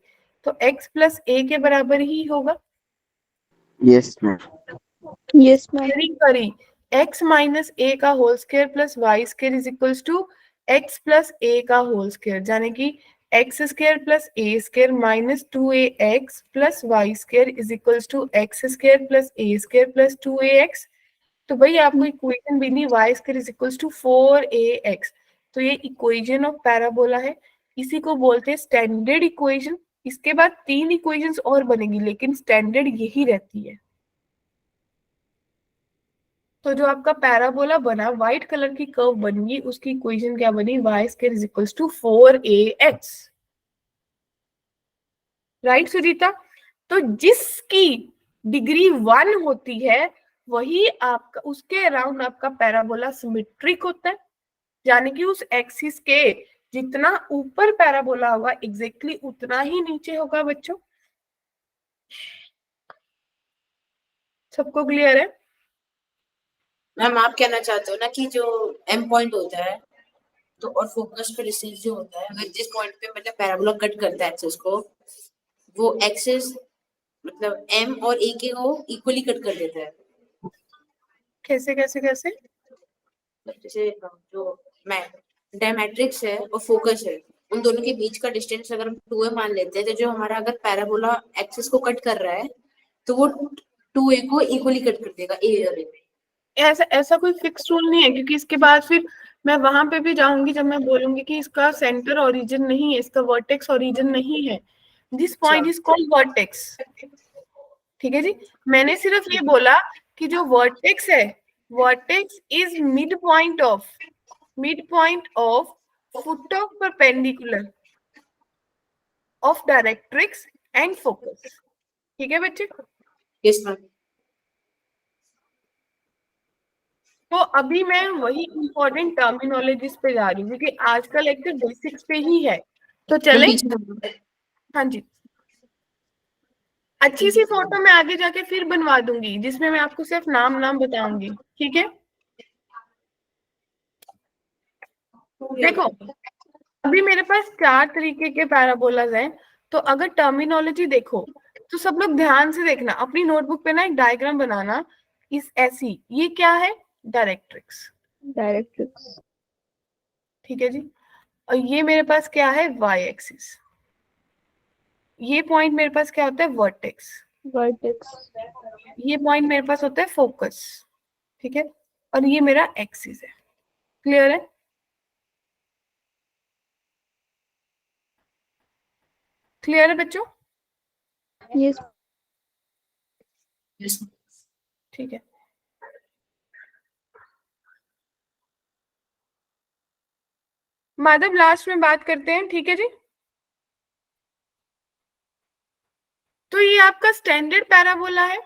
तो x प्लस a के बराबर ही होगा। Yes ma'am. Yes ma'am. करी x माइनस a का whole square plus y square is equals to x plus a का होल स्क्वायर, यानी कि X square plus A square minus 2ax plus Y square is equals to X square plus A square plus 2ax। तो भाई आपको इक्वेशन भी नहीं, Y square is equals to 4ax। तो ये इक्वेशन ऑफ पैराबोला है, इसी को बोलते हैं स्टैंडर्ड इक्वेशन। इसके बाद 3 इक्वेशंस और बनेगी, लेकिन स्टैंडर्ड यही रहती है। तो जो आपका पैराबोला बना, व्हाइट कलर की कर्व बनी, उसकी इक्वेशन क्या बनी? Y square is equals to 4ax। Right Sujita? तो जिसकी डिग्री 1 होती है वही आपका, उसके अराउंड आपका पैराबोला सिमेट्रिक होता है, यानी कि उस एक्सिस के जितना ऊपर पैराबोला होगा एग्जैक्टली उतना ही नीचे होगा बच्चों। सबको क्लियर है? मैम आप कहना चाहते हो ना कि जो एम पॉइंट होता है तो और फोकस पे डिस्टेंस जो होता है, अगर जिस पॉइंट पे मतलब पैराबोला कट करता है एक्सिस को, वो एक्सिस मतलब एम और ए के को इक्वली कट कर देता है। कैसे कैसे कैसे? जैसे जो डायमेट्रिक्स है और फोकस है, उन दोनों के बीच का डिस्टेंस अगर हम 2a मान लेते हैं, तो जो हमारा अगर पैराबोला एक्सिस को कट कर रहा है तो वो 2a को इक्वली कट कर देगा ए और ए में। ऐसा ऐसा कोई फिक्स रूल नहीं है, क्योंकि इसके बाद फिर मैं वहां पे भी जाऊंगी जब मैं बोलूंगी कि इसका सेंटर ओरिजिन नहीं है, इसका वर्टेक्स ओरिजिन नहीं है। This point is called vertex. ठीक है जी, मैंने सिर्फ ये बोला कि जो वर्टेक्स है, vertex is mid point of foot of perpendicular of directrix and focus. ठीक है बच्चे? Yes ma'am. तो अभी मैं वही इंपॉर्टेंट टर्मिनोलॉजीज पे जा रही हूँ, क्योंकि आज का लेक्चर बेसिक्स पे ही है। तो चले। हाँ जी, अच्छी सी फोटो मैं आगे जाके फिर बनवा दूंगी जिसमें मैं आपको सिर्फ नाम नाम बताऊंगी। ठीक है? देखो, अभी मेरे पास 4 तरीके के पैराबोलाज हैं। तो अगर टर्मिनोलॉजी देखो तो सब लोग ध्यान से देखना, अपनी नोटबुक पे ना एक डायग्राम बनाना इस ऐसी। ये क्या है? डायरेक्ट्रिक्स। डायरेक्ट्रिक्स। ठीक है जी। और ये मेरे पास क्या है? Y axis. ये पॉइंट मेरे पास क्या होता है? वर्टेक्स। वर्टेक्स। ये पॉइंट मेरे पास होता है फोकस। ठीक है? और ये मेरा एक्सिस है। क्लियर है? क्लियर है बच्चों? यस। यस। ठीक है। माधव लास्ट में बात करते हैं। ठीक है जी? तो ये आपका स्टैंडर्ड पैराबोला है।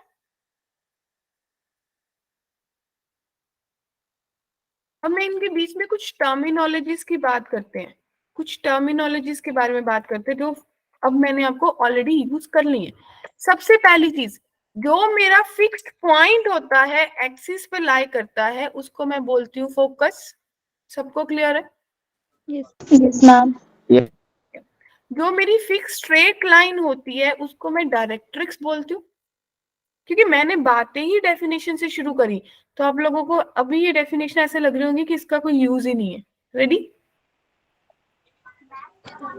अब मैं इनके बीच में कुछ टर्मिनोलॉजीज की बात करते हैं, कुछ टर्मिनोलॉजीज के बारे में बात करते हैं जो अब मैंने आपको ऑलरेडी यूज कर ली है। सबसे पहली चीज, जो मेरा फिक्स्ड पॉइंट होता है, एक्सिस पे लाई करता है, उसको मैं बोलती हूँ फोकस। सबको क्लियर है? Yes, ma'am. जो मेरी फिक्स स्ट्रेट लाइन होती है उसको मैं डायरेक्ट्रिक्स बोलती हूँ। क्योंकि मैंने बातें ही डेफिनेशन से शुरू करी, तो आप लोगों को अभी ये डेफिनेशन ऐसे लग रही होंगी कि इसका कोई यूज ही नहीं है। रेडी?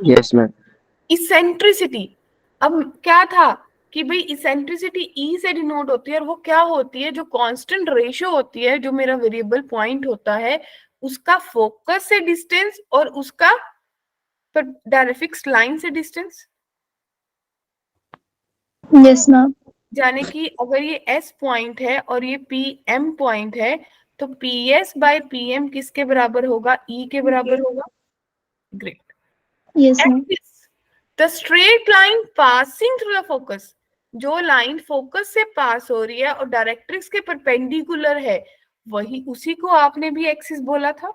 Yes ma'am. इसेंट्रिसिटी। अब क्या था कि भाई इसेंट्रिसिटी ई से डिनोट होती है, और वो क्या होती है? जो कांस्टेंट रेशियो होती है, जो मेरा वेरिएबल पॉइंट होता है, उसका फोकस से डिस्टेंस और उसका डायरेक्ट्रिक्स लाइन से डिस्टेंस। Yes, ma'am. यानी कि अगर ये एस पॉइंट है और ये पी एम पॉइंट है, तो P S by P M किसके बराबर होगा? ई के बराबर होगा। Great. Yes, ma'am. The straight line passing through the focus, जो लाइन फोकस से पास हो रही है और डायरेक्ट्रिक्स के परपेंडिकुलर है, वही उसी को आपने भी एक्सिस बोला था।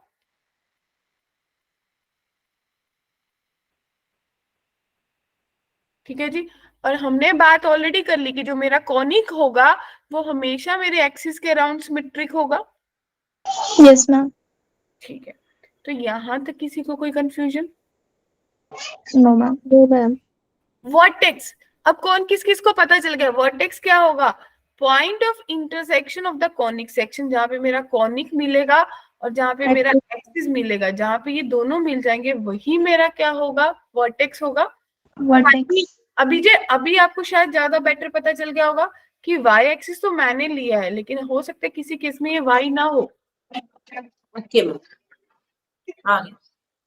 ठीक है जी? और हमने बात ऑलरेडी कर ली कि जो मेरा कॉनिक होगा वो हमेशा मेरे एक्सिस के अराउंड सिमेट्रिक होगा। Yes, ma'am. ठीक है, तो यहां तक किसी को कोई कंफ्यूजन? No, ma'am. दो मैम। वर्टेक्स। अब कौन किस किस को पता चल गया वर्टेक्स क्या होगा? Point of intersection of the conic section, जहां पे मेरा कॉनिक मिलेगा और जहां पे मेरा एक्सिस मिलेगा, जहां पे ये दोनों मिल जाएंगे वही मेरा क्या होगा? वर्टेक्स होगा। Vertex. अभी आपको शायद ज्यादा बेटर पता चल गया होगा कि वाई एक्सिस तो मैंने लिया है, लेकिन हो सकता है किसी केस में ये वाई ना हो। ओके मैम, आ गया।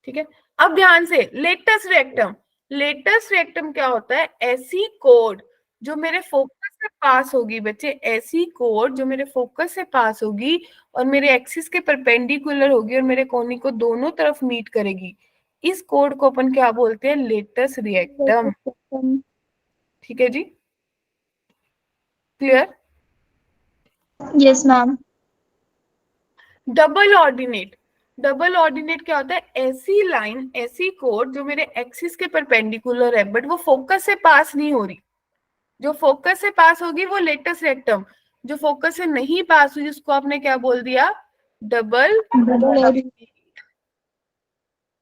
ठीक है? अब ध्यान से, लेटस रेक्टम। लेटस रेक्टम क्या होता है? ऐसी कोड जो मेरे फोकस से पास होगी बच्चे, ऐसी कोड जो मेरे फोकस से पास होगी और मेरे एक्सिस के परपेंडिकुलर होगी और मेरे कोनिक को दोनों तरफ मीट करेगी, इस कोड को अपन क्या बोलते हैं? Latus rectum. ठीक है जी? Clear? Yes, ma'am. Double ordinate, double ordinate क्या होता है? ऐसी लाइन, ऐसी कोड जो मेरे एक्सिस के परपेंडिकुलर है बट वो फोकस से पास नहीं हो रही। जो फोकस से पास होगी वो लेटस रेक्टम, जो फोकस से नहीं पास हुई उसको आपने क्या बोल दिया? डबल।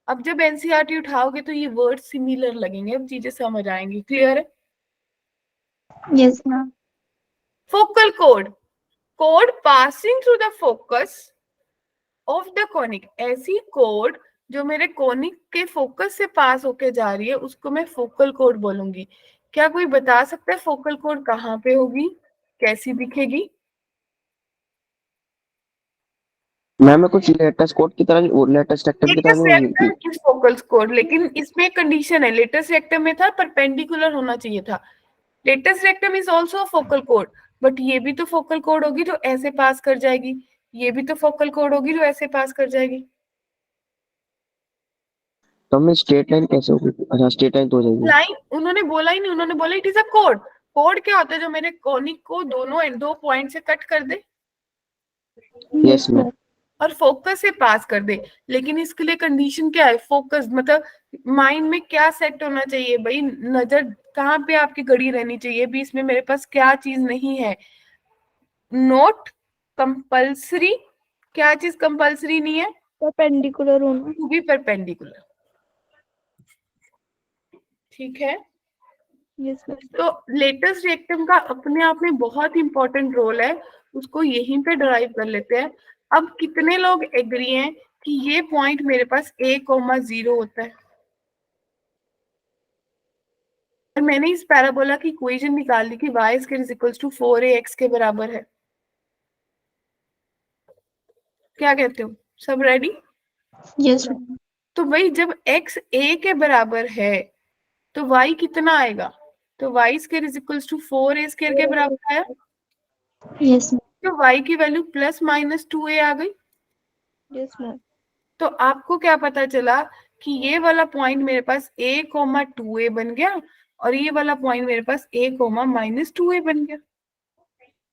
अब जब एनसीईआरटी उठाओगे तो ये वर्ड सिमिलर लगेंगे, अब चीजें समझ आएंगी। क्लियर है? Yes, ma'am. Focal code, code passing through the focus of the conic, ऐसी कोड जो मेरे कोनिक के फोकस से पास होके जा रही है उसको मैं फोकल कोड बोलूंगी। क्या कोई बता सकता है फोकल कोड कहाँ पे होगी, कैसी दिखेगी? मैम मैं कुछ लेटेस्ट कोड की तरह, लेटेस्ट रेक्टम की तरह लेटेस्ट नहीं होगी? रेक्टम इज फोकल कोड, लेकिन इसमें एक कंडीशन है। लेटेस्ट रेक्टम में था परपेंडिकुलर होना चाहिए था। Latus rectum is also focal code, but ये भी तो फोकल कोड होगी जो ऐसे पास कर जाएगी, ये भी तो फोकल कोड होगी जो ऐसे पास कर जाएगी। तो हमें स्ट्रेट लाइन कैसे होगी? अच्छा स्ट्रेट लाइन तो हो जाएगी। लाइन उन्होंने बोला ही नहीं, उन्होंने बोला it is a code. Code क्या होता है? जो मेरे कोनिक को दोनों दो पॉइंट से कट कर दे यस मैम। और फोकस से पास कर दे। लेकिन इसके लिए कंडीशन क्या है? फोकस मतलब माइंड में क्या सेट होना चाहिए भाई? नजर कहाँ पे आपकी गड़ी रहनी चाहिए भी? इसमें मेरे पास क्या चीज नहीं है? नोट कंपल्सरी, क्या चीज कंपल्सरी नहीं है? परपेंडिकुलर होना। To be perpendicular. ठीक है? Yes ma'am. तो लेटेस्ट रेक्टम का अपने आप में बहुत इंपॉर्टेंट रोल है, उसको यहीं पे डराइव कर लेते हैं। अब कितने लोग एग्री हैं कि ये पॉइंट मेरे पास a,0 होता है? और मैंने इस पैराबोला की इक्वेशन निकाल ली कि y is equals to 4ax के बराबर है। क्या कहते हो? सब रेडी? Yes, ma'am. तो भाई जब x a के बराबर है तो y कितना आएगा? तो y is equals to 4a square के बराबर आया, Yes, ma'am. तो y की वैल्यू प्लस माइनस 2a आ गई। Yes ma'am. तो आपको क्या पता चला कि ये वाला पॉइंट मेरे पास a,2a बन गया और ये वाला पॉइंट मेरे पास a,-2a बन गया,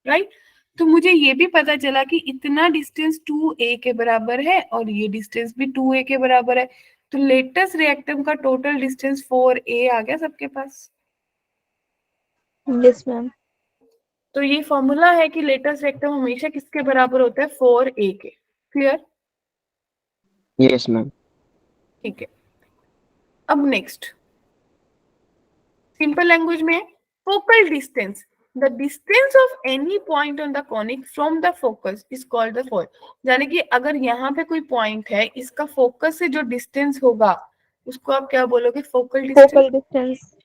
राइट? तो मुझे ये भी पता चला कि इतना डिस्टेंस 2a के बराबर है और ये डिस्टेंस भी 2a के बराबर है। तो लेटेस्ट रिएक्टम का टोटल डिस्टेंस 4a आ गया सबके पास। Yes ma'am. तो ये फॉर्मूला है कि लेटेस्ट रिएक्टम हमेशा किसके बराबर होता है? 4a के। क्लियर? Yes ma'am. ठीक है। अब नेक्स्ट सिंपल लैंग्वेज में focal distance, the distance of any point on the conic from the focus is called the focal. यानी कि अगर यहाँ पे कोई पॉइंट है, इसका फोकस से जो डिस्टेंस होगा उसको आप क्या बोलोगे? Focal distance. Focal distance.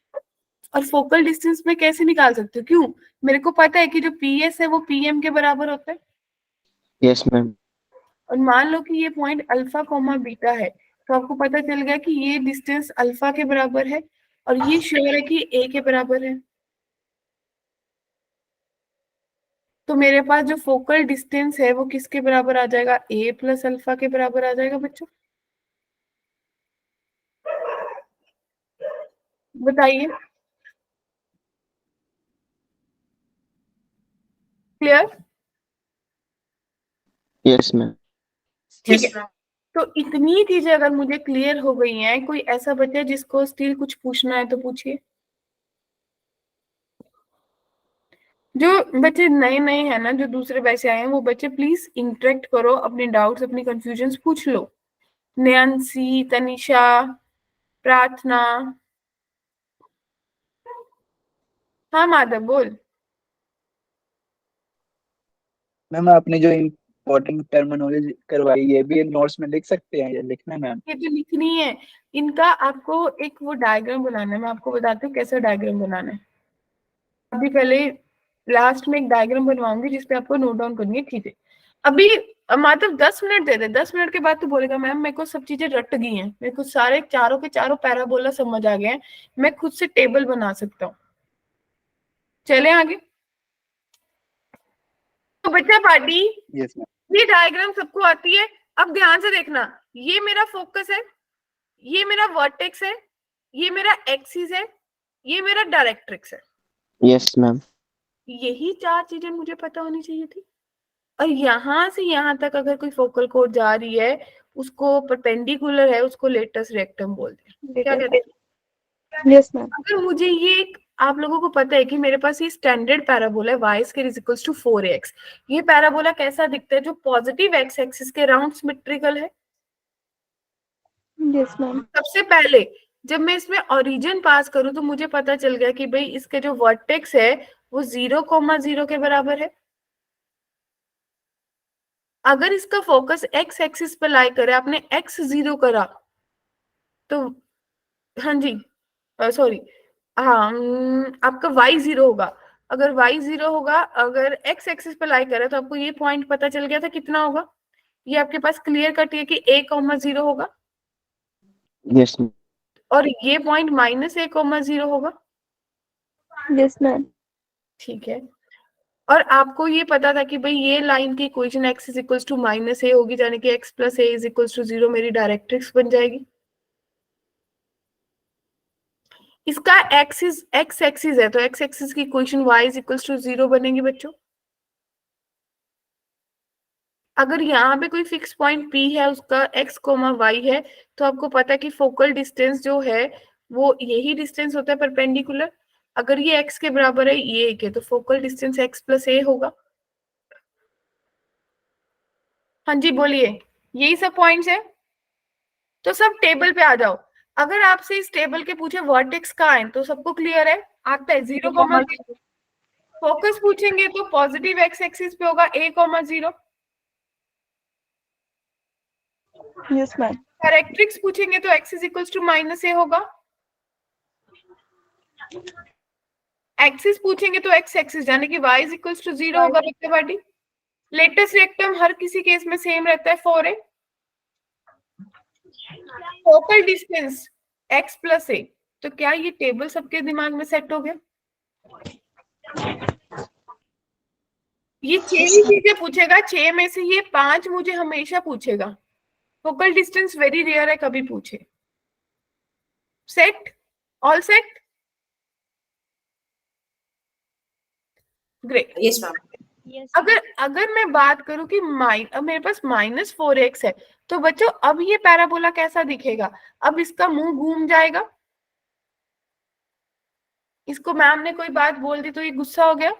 और फोकल डिस्टेंस में कैसे निकाल सकते हो? क्यों? मेरे को पता है कि जो पीएस है वो पीएम के बराबर होता है। Yes ma'am. और मान लो कि ये पॉइंट अल्फा कोमा बीटा है, तो आपको पता चल गया कि ये डिस्टेंस अल्फा के बराबर है और ये श्योर है कि ए के बराबर है। तो मेरे पास जो फोकल डिस्टेंस है वो किसके बराबर आ जाएगा? ए प्लस अल्फा के बराबर आ जाएगा बच्चों। बताइए, क्लियर? Yes ma'am. ठीक है। Yes, ma'am. तो इतनी चीजें अगर मुझे क्लियर हो गई हैं, कोई ऐसा बच्चा जिसको स्टिल कुछ पूछना है तो पूछिए। जो बच्चे नए नए हैं ना, जो दूसरे बैच से आए हैं, वो बच्चे प्लीज इंटरेक्ट करो, अपने डाउट्स अपनी कंफ्यूजन पूछ लो। नैन्सी, तनिषा, प्रार्थना। हाँ माधव बोल। मैम आपने जो इम्पोर्टेंट टर्मिनोलॉजी करवाई ये भी नोट्स में लिख सकते हैं, ये लिखना है मैम? ये तो लिखनी है। इनका आपको एक वो डायग्राम बनाना है। मैं आपको बताती हूँ कैसा डायग्राम बनाना है। अभी पहले लास्ट में एक डायग्राम बनवाऊंगी जिसपे आपको नोट डाउन करनी है, ठीक है? अभी मात्र 10 मिनट दे दे, 10 मिनट के बाद तो बोलेगा मैम मेरे को सब चीजें रट गई हैं, मेरे को सारे चारों के चारों पैराबोला समझ आ गए हैं, मैं खुद से टेबल बना सकता हूँ। चले आगे। तो बच्चा पार्टी, यस मैम। ये डायग्राम सबको आती है? अब ध्यान से देखना, ये मेरा फोकस है, ये मेरा वर्टेक्स है, ये मेरा एक्सिस है, ये मेरा डायरेक्ट्रिक्स है। Yes ma'am. यही चार चीजें मुझे पता होनी चाहिए थी। और यहाँ से यहाँ तक अगर कोई फोकल कोड जा रही है, उसको परपेंडिकुलर है, उसको लेटस रेक्टम बोलते हैं। क्या कहते हैं? Yes ma'am. अगर मुझे ये एक, आप लोगों को पता है कि मेरे पास ये स्टैंडर्ड पैराबोला है y square is equals to 4x। ये पैराबोला कैसा दिखता है? जो पॉजिटिव x एक्सिस के राउंड सिमेट्रिकल है। Yes ma'am. सबसे पहले जब मैं इसमें ओरिजिन पास करूं तो मुझे पता चल गया कि भाई इसके जो वर्टेक्स है वो 0,0 के बराबर है। अगर इसका फोकस x एक्सिस पर लाई करे, आपने x 0 करा तो, हाँ जी सॉरी, हाँ आपका y 0 होगा। अगर y 0 होगा, अगर x एक्सिस पर लाई करे तो आपको ये पॉइंट पता चल गया था कितना होगा। ये आपके पास क्लियर कट है कि a,0 होगा, यस और ये पॉइंट -a,0 होगा। Yes ma'am. ठीक है। और आपको ये पता था कि भाई ये लाइन की equation x is equals to -a होगी, यानी कि x plus a is equals to 0 मेरी डायरेक्ट्रिक्स बन जाएगी। इसका x एक्सिस है तो x एक्सिस की equation y is equals to 0 बनेगी बच्चों। अगर यहाँ पे कोई फिक्स पॉइंट P है, उसका x, y है, तो आपको पता है कि फोकल डिस्टेंस जो है वो यही डिस्टेंस होता है परपेंडिकुलर। अगर ये x के बराबर है, ये एक है, तो focal distance x plus a होगा। हाँ जी बोलिए, यही सब पॉइंट्स है। तो सब टेबल पे आ जाओ। अगर आपसे इस टेबल के पूछे वर्टेक्स कहाँ है, तो सबको क्लियर है, आता है 0,0। फोकस पूछेंगे तो पॉजिटिव x एक्सिस पे होगा a,0। Yes ma'am. कैरेक्टरिस्टिक्स पूछेंगे तो x is equals to -a होगा। एक्सिस पूछेंगे तो x एक्सिस यानी कि y इज इक्वल्स टू 0 होगा बच्चे पार्टी। लेटेस्ट रेक्टम हर किसी केस में सेम रहता है 4a। Focal distance x plus a। तो क्या ये टेबल सबके दिमाग में सेट हो गया? ये 6 ही चीजें पूछेगा, 6 में से ये 5 मुझे हमेशा पूछेगा। फोकल डिस्टेंस वेरी रेयर है कभी पूछे। Set, all set, great. Yes ma'am. अगर मैं बात करूं कि अब मेरे पास -4x है, तो बच्चों अब ये पैराबोला कैसा दिखेगा? अब इसका मुंह घूम जाएगा। इसको मैम ने कोई बात बोल दी तो ये गुस्सा हो गया।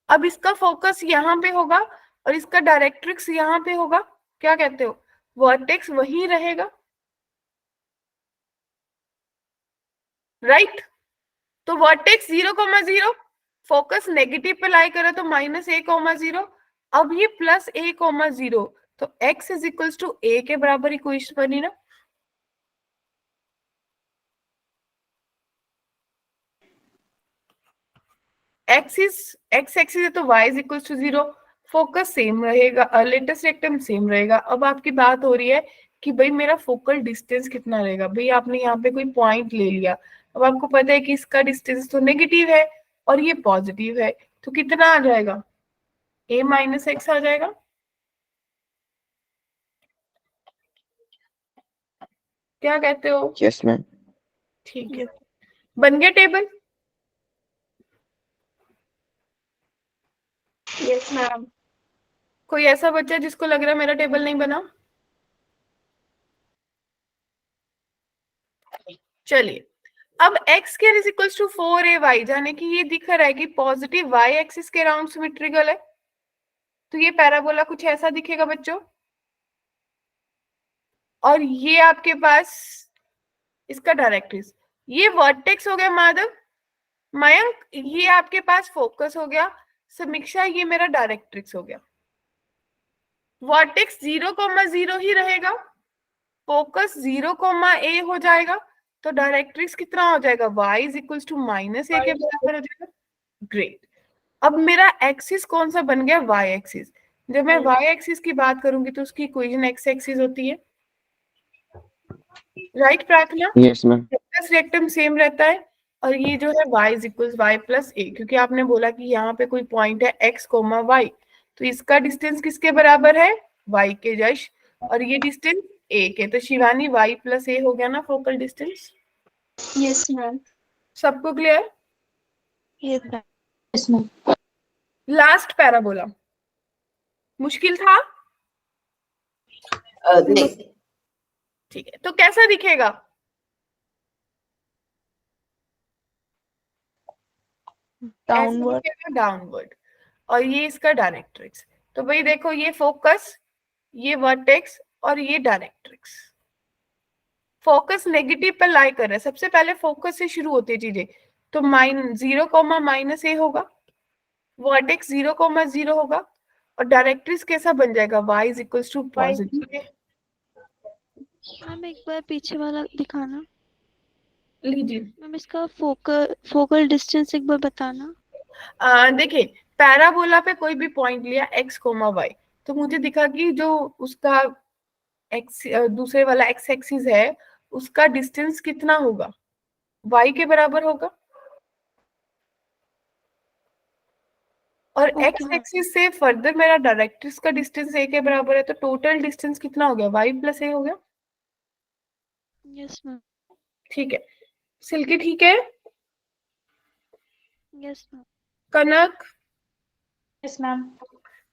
अब इसका फोकस यहाँ पे होगा और इसका डायरेक्ट्रिक्स यहाँ पे होगा। क्या कहते हो? वर्टेक्स वही रहेगा, राइट? तो वर्टेक्स 0,0, फोकस नेगेटिव पे लाई करे तो -a,0। अब ये +a,0, तो x is equals to a के बराबर इक्वेशन बनी ना। x एक्सिस है तो y is equals to 0। Focus same रहेगा, लेटेस्ट रेक्टम सेम रहेगा। अब आपकी बात हो रही है कि भाई मेरा फोकल डिस्टेंस कितना रहेगा। भाई आपने यहाँ पे कोई पॉइंट ले लिया, अब आपको पता है कि इसका डिस्टेंस तो नेगेटिव है और ये पॉजिटिव है, तो कितना आ जाएगा? a-x आ जाएगा। क्या कहते हो? Yes ma'am. ठीक है, बन गया टेबल? Yes ma'am. कोई ऐसा बच्चा जिसको लग रहा है मेरा टेबल नहीं बना? चलिए, अब x square is equals to 4ay, यानी कि ये दिख रहा है कि पॉजिटिव y एक्सिस के राउंड सिमेट्रिकल है। तो ये पैराबोला कुछ ऐसा दिखेगा बच्चों। और ये आपके पास इसका डायरेक्ट्रिक्स, ये वर्टेक्स हो गया माधव, मयंक ये आपके पास फोकस हो गया, समीक्षा ये मेरा डायरेक्ट्रिक्स हो गया। वर्टेक्स 0,0 ही रहेगा, फोकस 0,a हो जाएगा, तो डायरेक्ट्रिक्स कितना हो जाएगा? y is equals to -a के बराबर हो जाएगा। ग्रेट। अब मेरा एक्सिस कौन सा बन गया? y axis. जब मैं y एक्सिस की बात करूंगी तो उसकी इक्वेशन x एक्सिस होती है, राइट प्रार्थना? Yes ma'am. रेक्टम सेम रहता है और ये जो है y is equals y plus a, क्योंकि आपने बोला कि यहाँ पे कोई पॉइंट है x, y, तो इसका डिस्टेंस किसके बराबर है? y के जश, और ये डिस्टेंस a के, तो शिवानी y प्लस a हो गया ना फोकल डिस्टेंस। Yes, ma'am. सबको clear? Yes, ma'am. Yes, ma'am. Last parabola मुश्किल था? नहीं, ठीक है, तो कैसा दिखेगा? Downward. डाउनवर्ड। और ये इसका डायरेक्ट्रिक्स। तो भाई देखो, ये फोकस, ये वर्टेक्स और ये डायरेक्ट्रिक्स। फोकस नेगेटिव पर लाई कर रहा है, सबसे पहले फोकस से शुरू होती है चीजें। तो -0, होगा, वर्टेक्स 0, होगा, और डायरेक्ट्रिक्स कैसा बन जाएगा? y is equal to positive. Ma'am एक बार पीछे वाला दिखाना। लीजिए। मैम इसका फोकल डिस्टेंस एक बार बताना। देखिए, पैराबोला पे कोई भी पॉइंट लिया x, y, तो मुझे दिखा कि जो उसका दूसरे वाला x एक्सिस है, उसका डिस्टेंस कितना होगा? y के बराबर होगा। और x Okay. एक्सिस से फर्दर मेरा डायरेक्ट्रिक्स का डिस्टेंस a के बराबर है, तो टोटल डिस्टेंस कितना हो गया? y प्लस a हो गया। Yes ma'am. ठीक है, सिल्की ठीक है? Yes ma'am. Kanak Yes, ma'am.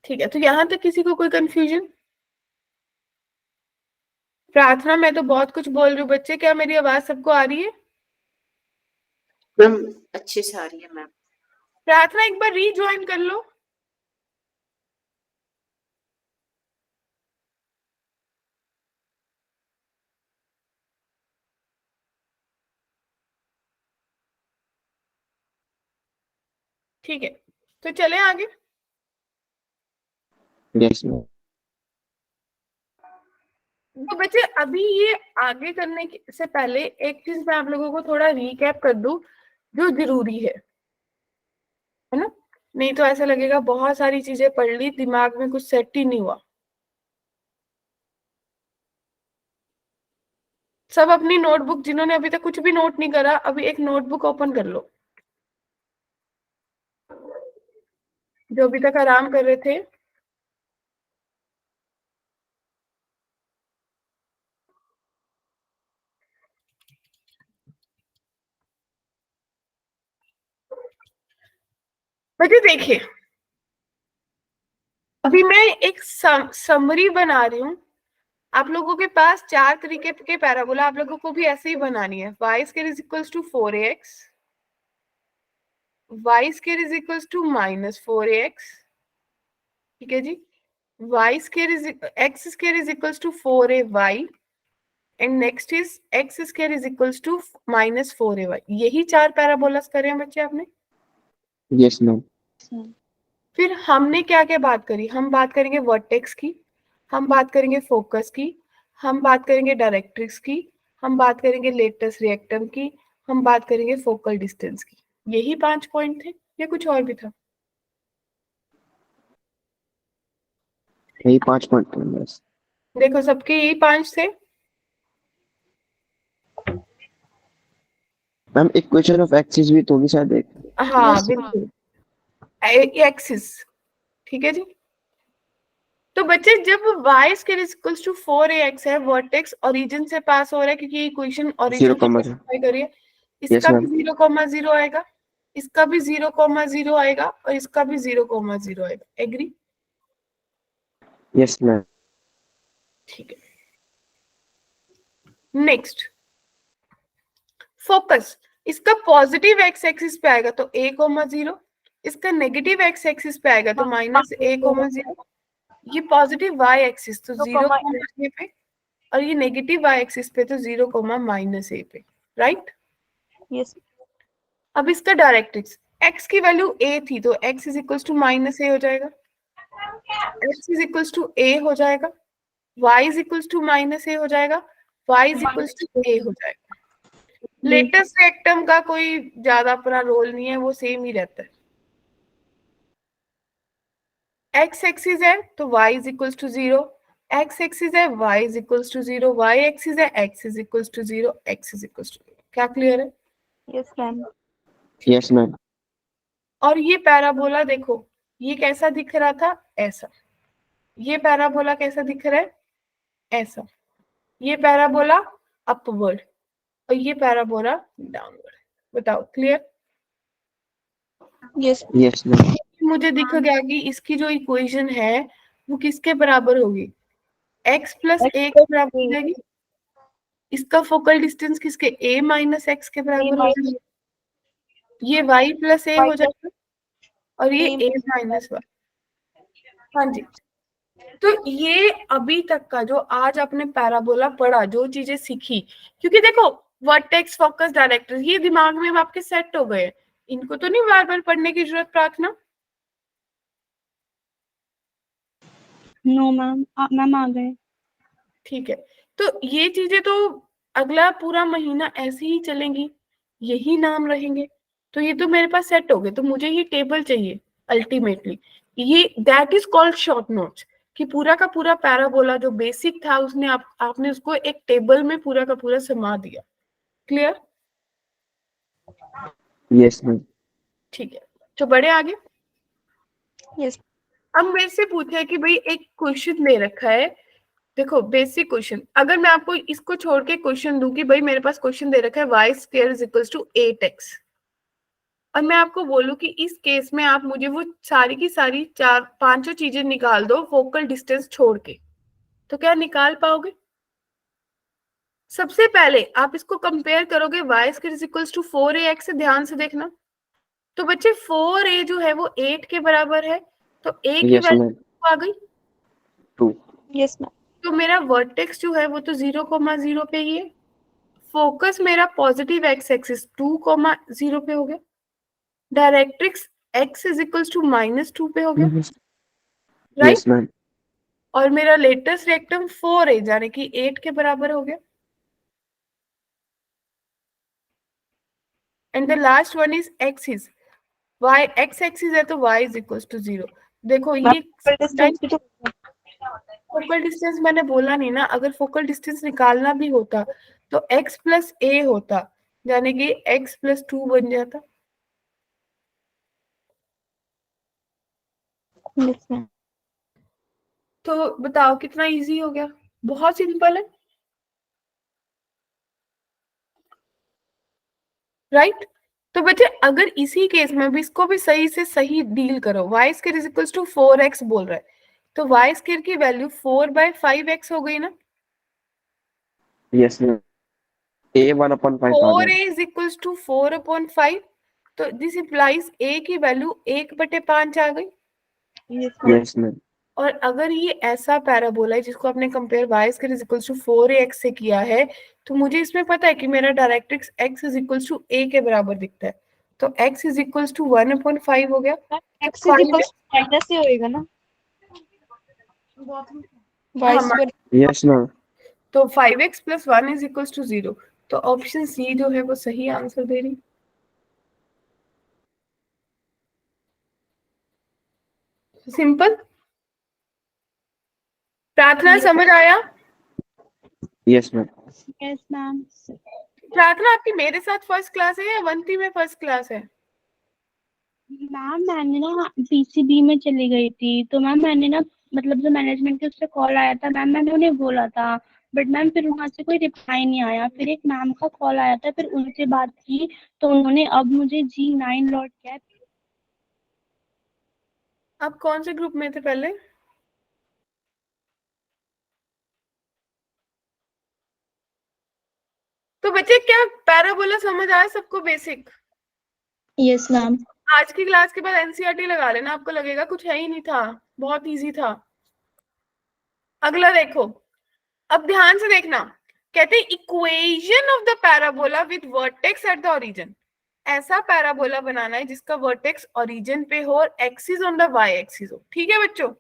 ठीक है। तो यहाँ तक किसी को कोई कंफ्यूजन? प्रार्थना, मैं तो बहुत कुछ बोल रही हूँ बच्चे, क्या मेरी आवाज सबको आ रही है? मैम अच्छे से आ रही है मैम। प्रार्थना एक बार रीज्वाइन कर लो। ठीक है, तो चले आगे। Yes ma'am. तो बच्चे अभी ये आगे करने से पहले एक चीज मैं आप लोगों को थोड़ा रिकैप कर दूं जो जरूरी है ना? नहीं तो ऐसा लगेगा बहुत सारी चीजें पढ़ ली, दिमाग में कुछ सेट ही नहीं हुआ। सब अपनी नोटबुक, जिन्होंने अभी तक कुछ भी नोट नहीं करा, अभी एक नोटबुक ओपन कर लो। जो अभी तक आराम कर रहे थे, बच्चे देखिए, अभी मैं एक समरी बना रही हूँ। आप लोगों के पास 4 तरीके के पैराबोला, आप लोगों को भी ऐसे ही बनानी है। y square is equals to 4ax, y square is equals to -4ax, ठीक है जी। y square is x square is equals to 4ay, and next is x square is equals to -4ay। यही 4 पैराबोलास करे हैं बच्चे आपने। Yes ma'am. फिर हमने क्या क्या बात करी? हम बात करेंगे वर्टेक्स की, हम बात करेंगे फोकस की, हम बात करेंगे डायरेक्ट्रिक्स की, हम बात करेंगे लेटस रिएक्टम की, हम बात करेंगे फोकल डिस्टेंस की। यही 5 पॉइंट थे या कुछ और भी था? यही 5 पॉइंट थे बस। देखो, सबके यही 5 थे। मैम इक्वेशन ऑफ एक्सिस भी तो नहीं शायद एक। हाँ बिल्कुल, एक्सिस, ठीक है जी। तो बच्चे जब y square equals to 4ax है, वर्टेक्स ओरिजिन से पास हो रहा है, क्योंकि ये इक्वेशन ओरिजिन 0,0 करिए, Yes, इसका ma'am. भी 0,0 आएगा, इसका भी 0,0 आएगा, और इसका भी 0,0 आएगा। एग्री? Yes ma'am. ठीक है। Next, focus. इसका पॉजिटिव एक्स एक्सिस पे आएगा तो a,0, इसका नेगेटिव एक्स एक्सिस पे आएगा तो -a,0। ये पॉजिटिव y एक्सिस तो 0,a पे, और ये नेगेटिव y एक्सिस पे तो 0,-a पे, राइट? Yes. अब इसका डायरेक्ट्रिक्स, x की वैल्यू a थी तो x is equals to -a हो जाएगा, x is equals to a हो जाएगा, y is equals to -a हो जाएगा, y is equals to a हो जाएगा। लेटेस्ट रिएक्टम का कोई ज्यादा अपना रोल नहीं है, वो सेम ही रहता है। x एक्सिस है तो y is equals to 0, x axis है y is equals to 0, y axis है x is equals to 0, x is equals to 0। क्या क्लियर है? Yes, ma'am. Yes ma'am. और ये पैराबोला देखो, ये कैसा दिख रहा था? ऐसा। ये पैराबोला कैसा दिख रहा है? ऐसा। ये पैराबोला अपवर्ड, और ये पैराबोला डाउनवर्ड। बताओ, क्लियर? Yes yes ma'am. मुझे दिख गया कि इसकी जो इक्वेशन है वो किसके बराबर होगी, x प्लस ए के बराबर हो जाएगी। इसका फोकल डिस्टेंस किसके, a माइनस एक्स के बराबर हो जाएगा। ये y प्लस ए हो जाएगा और ये a माइनस वाई। हाँ जी। तो ये अभी तक का जो आज आपने पैराबोला पढ़ा, जो चीजें सीखी, क्योंकि देखो वर्टेक्स फोकस डायरेक्टर ये दिमाग में अब आपके सेट हो गए, इनको तो नहीं बार बार पढ़ने की जरूरत प्रार्थना। नो मैम, मैम आ गए। ठीक है, तो ये चीजें तो अगला पूरा महीना ऐसे ही चलेंगी, यही नाम रहेंगे। तो ये तो मेरे पास सेट हो गए, तो मुझे ये टेबल चाहिए अल्टीमेटली। ये that is called short notes, कि पूरा का पूरा पैराबोला जो बेसिक था उसने आपने उसको एक टेबल में पूरा का पूरा समा दिया। क्लियर? Yes ma'am. ठीक है, तो बड़े आगे। यस अब मेरे से पूछे कि भाई एक क्वेश्चन दे रखा है, देखो बेसिक क्वेश्चन, अगर मैं आपको इसको छोड़ के क्वेश्चन दूं कि भाई मेरे पास क्वेश्चन दे रखा है Y square is equals to 8x, और मैं आपको बोलूं कि इस केस में आप मुझे वो सारी की सारी चार पांचों चीजें निकाल दो फोकल डिस्टेंस छोड़ के, तो क्या निकाल पाओगे? सबसे पहले आप इसको कंपेयर करोगे Y square is equals to 4ax से, ध्यान से देखना। तो बच्चे 4a जो है वो 8 के बराबर है, तो a की यस मैम। वैल्यू आ गई। 2। Yes ma'am. तो मेरा वर्टेक्स जो है वो तो 0,0 पे ही है। फोकस मेरा पॉजिटिव एक्स एक्सिस 2,0 पे हो गया। Directrix x is equals to -2 पे हो गया, राइट? Yes ma'am. और मेरा लेटेस्ट रेक्टम 4a यानी कि 8 के बराबर हो गया। And the last one is axis, y x axis है तो y इज इक्वल्स टू 0। देखो ये डिस्टेंस भी तो फोकल डिस्टेंस मैंने बोला नहीं ना, अगर फोकल डिस्टेंस निकालना भी होता तो x प्लस ए होता, यानी कि x प्लस 2 बन जाता। Yes ma'am. तो बताओ कितना इजी हो गया, बहुत सिंपल है, राइट? तो बच्चे अगर इसी केस में भी इसको भी सही से सही डील करो, Y square is equals to 4x बोल रहा है, तो वाई स्क्वायर की वैल्यू 4/5x हो गई ना। Yes ma'am. a 1/5 uh 4a गया। इज इक्वल्स टू 4/5, तो दिस इंप्लाइज a की वैल्यू 1/5 आ गई। Yes ma'am. और अगर ये ऐसा पैराबोला है जिसको आपने compare Y square is equals to 4ax से किया है, तो मुझे इसमें पता है कि मेरा directrix x is equals to a के बराबर दिखता है, तो x इज इक्वल्स टू 1/5 हो गया। एक्स इज इक्वल माइनस ही होएगा ना, वाई हाँ, स्क्वायर। Yes ma'am. तो 5x plus 1 is equals to 0, तो ऑप्शन सी जो है वो सही आंसर दे रही। सिंपल। प्रार्थना समझ आया? Yes ma'am. Yes ma'am. प्रार्थना आपकी मेरे साथ फर्स्ट क्लास है या अवंती में फर्स्ट क्लास है? मैम मैंने ना पीसीबी में चली गई थी, तो मैम मैंने ना मतलब जो मैनेजमेंट के उससे कॉल आया था मैम, मैंने उन्हें बोला था, बट मैम फिर वहां से कोई रिप्लाई नहीं आया। फिर एक मैम का कॉल आया था, फिर उनसे बात की तो उन्होंने अब मुझे G9 लॉट किया है। आप कौन से ग्रुप में थे पहले? तो बच्चे क्या पैराबोला समझ आया सबको बेसिक? Yes ma'am. आज की क्लास के बाद एनसीईआरटी लगा लेना, आपको लगेगा कुछ है ही नहीं था, बहुत इजी था। अगला देखो, अब ध्यान से देखना, कहते हैं equation of the parabola with vertex at the origin. ऐसा पैराबोला बनाना है जिसका वर्टेक्स ओरिजिन पे हो और axis on the Y axis हो। ठीक है बच्चों?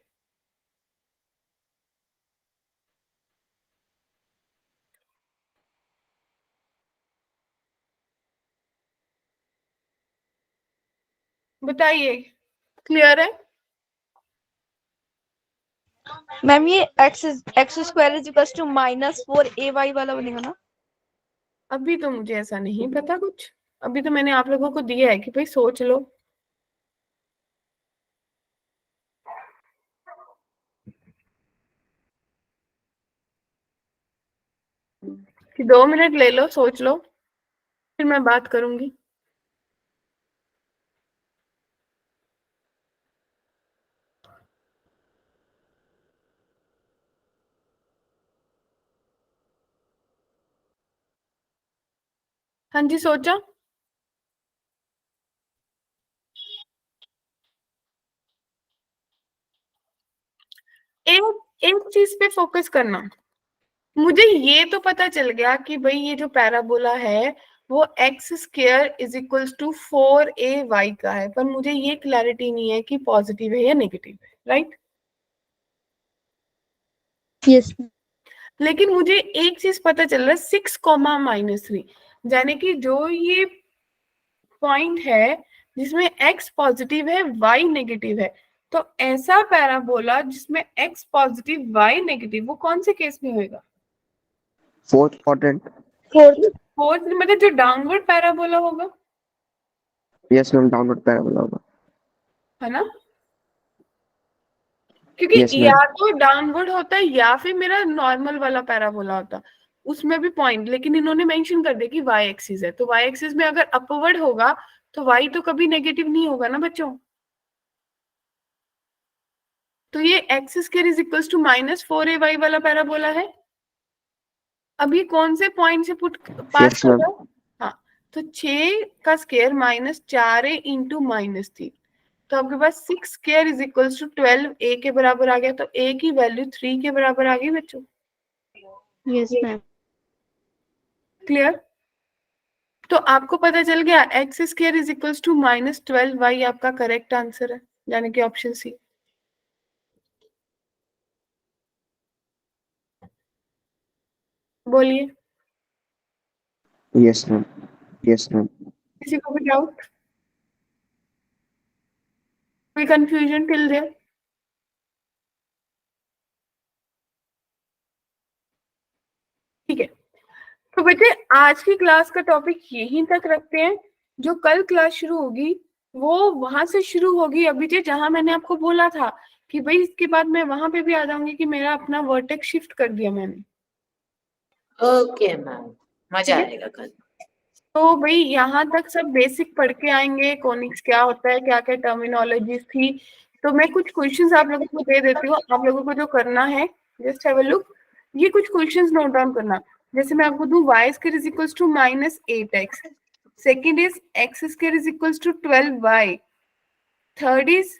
बताइए, क्लियर है? मैम ये X square is equal to -4ay वाला बनेगा ना? अभी तो मुझे ऐसा नहीं पता कुछ, अभी तो मैंने आप लोगों को दिया है कि भाई सोच लो। कि 2 मिनट ले लो, सोच लो, फिर मैं बात करूंगी। हाँ जी, सोचा? एक एक चीज पे फोकस करना। मुझे ये तो पता चल गया कि भाई ये जो पैराबोला है वो X square is equals to 4ay का है, पर मुझे ये क्लैरिटी नहीं है कि पॉजिटिव है या नेगेटिव है, राइट? Yes ma'am. लेकिन मुझे एक चीज पता चल रहा है, 6, यानी कि जो ये पॉइंट है जिसमें x पॉजिटिव है y नेगेटिव है, तो ऐसा पैराबोला जिसमें x पॉजिटिव y नेगेटिव, वो कौन से केस में होगा? Fourth quadrant. फोर्थ। फोर्थ मतलब जो डाउनवर्ड पैराबोला होगा, यस मैम, डाउनवर्ड पैराबोला होगा। है ना? क्योंकि यस मैम। या तो डाउनवर्ड होता है या फिर मेरा नॉर्मल वाला पैराबोला होता, उसमें भी पॉइंट, लेकिन इन्होंने मेंशन कर दिया कि y एक्सिस है, तो y एक्सिस में अगर अपवर्ड होगा तो y तो कभी नेगेटिव नहीं होगा ना बच्चों। तो ये X square is equals to -4ay वाला पैराबोला है। अभी कौन से पॉइंट से पुट पास यस कर मैम। रहा है? हाँ, तो 6 का स्क्वायर -4a इंटू -3, तो आपके पास 6 square is equals to 12 a के बराबर आ गया, तो a की वैल्यू 3 के बराबर आ गई बच्चों। Yes ma'am. क्लियर? तो आपको पता चल गया X square is equals to -12y आपका करेक्ट आंसर है, यानी कि ऑप्शन सी। बोलिए, यस मैम। Yes ma'am. किसी को भी डाउट, कोई कंफ्यूजन टिल देयर? ठीक है, तो बेटे आज की क्लास का टॉपिक यहीं तक रखते हैं। जो कल क्लास शुरू होगी वो वहां से शुरू होगी अभी से, जहां मैंने आपको बोला था कि भाई इसके बाद मैं वहां पे भी आ जाऊंगी कि मेरा अपना वर्टेक्स शिफ्ट कर दिया मैंने। ओके मैम, मजा ठीक है? आएगा कल। तो भाई यहाँ तक सब बेसिक पढ़ के आएंगे, कॉनिक्स क्या होता है, क्या क्या टर्मिनोलॉजीज थी। तो मैं कुछ क्वेश्चंस आप लोगों को दे देती हूँ, आप लोगों को जो करना है जस्ट हैव अ लुक। ये कुछ क्वेश्चंस नोट डाउन करना। जैसे मैं आपको दूं y square is equals to -8x, second is x square is equals to 12y, third is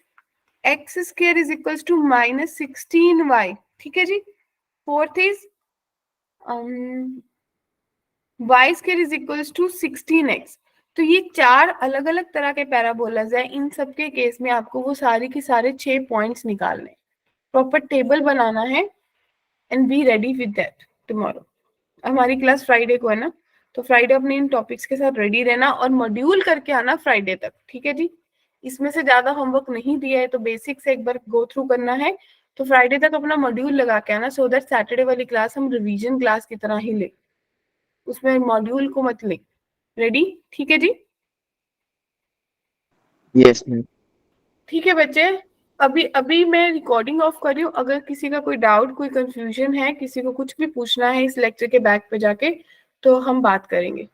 x square is equals to -16y, ठीक है जी। Fourth is y square is equals to 16x। तो ये 4 अलग अलग तरह के पैराबोलाज है, इन सबके केस में आपको वो सारे के सारे 6 पॉइंट्स निकालने, प्रॉपर टेबल बनाना है and be ready with that tomorrow. हमारी क्लास फ्राइडे को है ना, तो फ्राइडे अपने इन टॉपिक्स के साथ रेडी रहना और मॉड्यूल करके आना फ्राइडे तक, ठीक है जी। इसमें से ज्यादा होमवर्क नहीं दिया है, तो बेसिक से एक बार गो थ्रू करना है। तो फ्राइडे तक अपना मॉड्यूल लगा के आना, सो दैट सैटरडे वाली क्लास हम रिवीजन क्लास की तरह ही ले, उसमें मॉड्यूल को मत ले। रेडी? ठीक है जी। Yes ma'am. ठीक है बच्चे, अभी अभी मैं रिकॉर्डिंग ऑफ कर रही हूँ। अगर किसी का कोई डाउट, कोई कंफ्यूजन है, किसी को कुछ भी पूछना है इस लेक्चर के बैक पे जाके, तो हम बात करेंगे।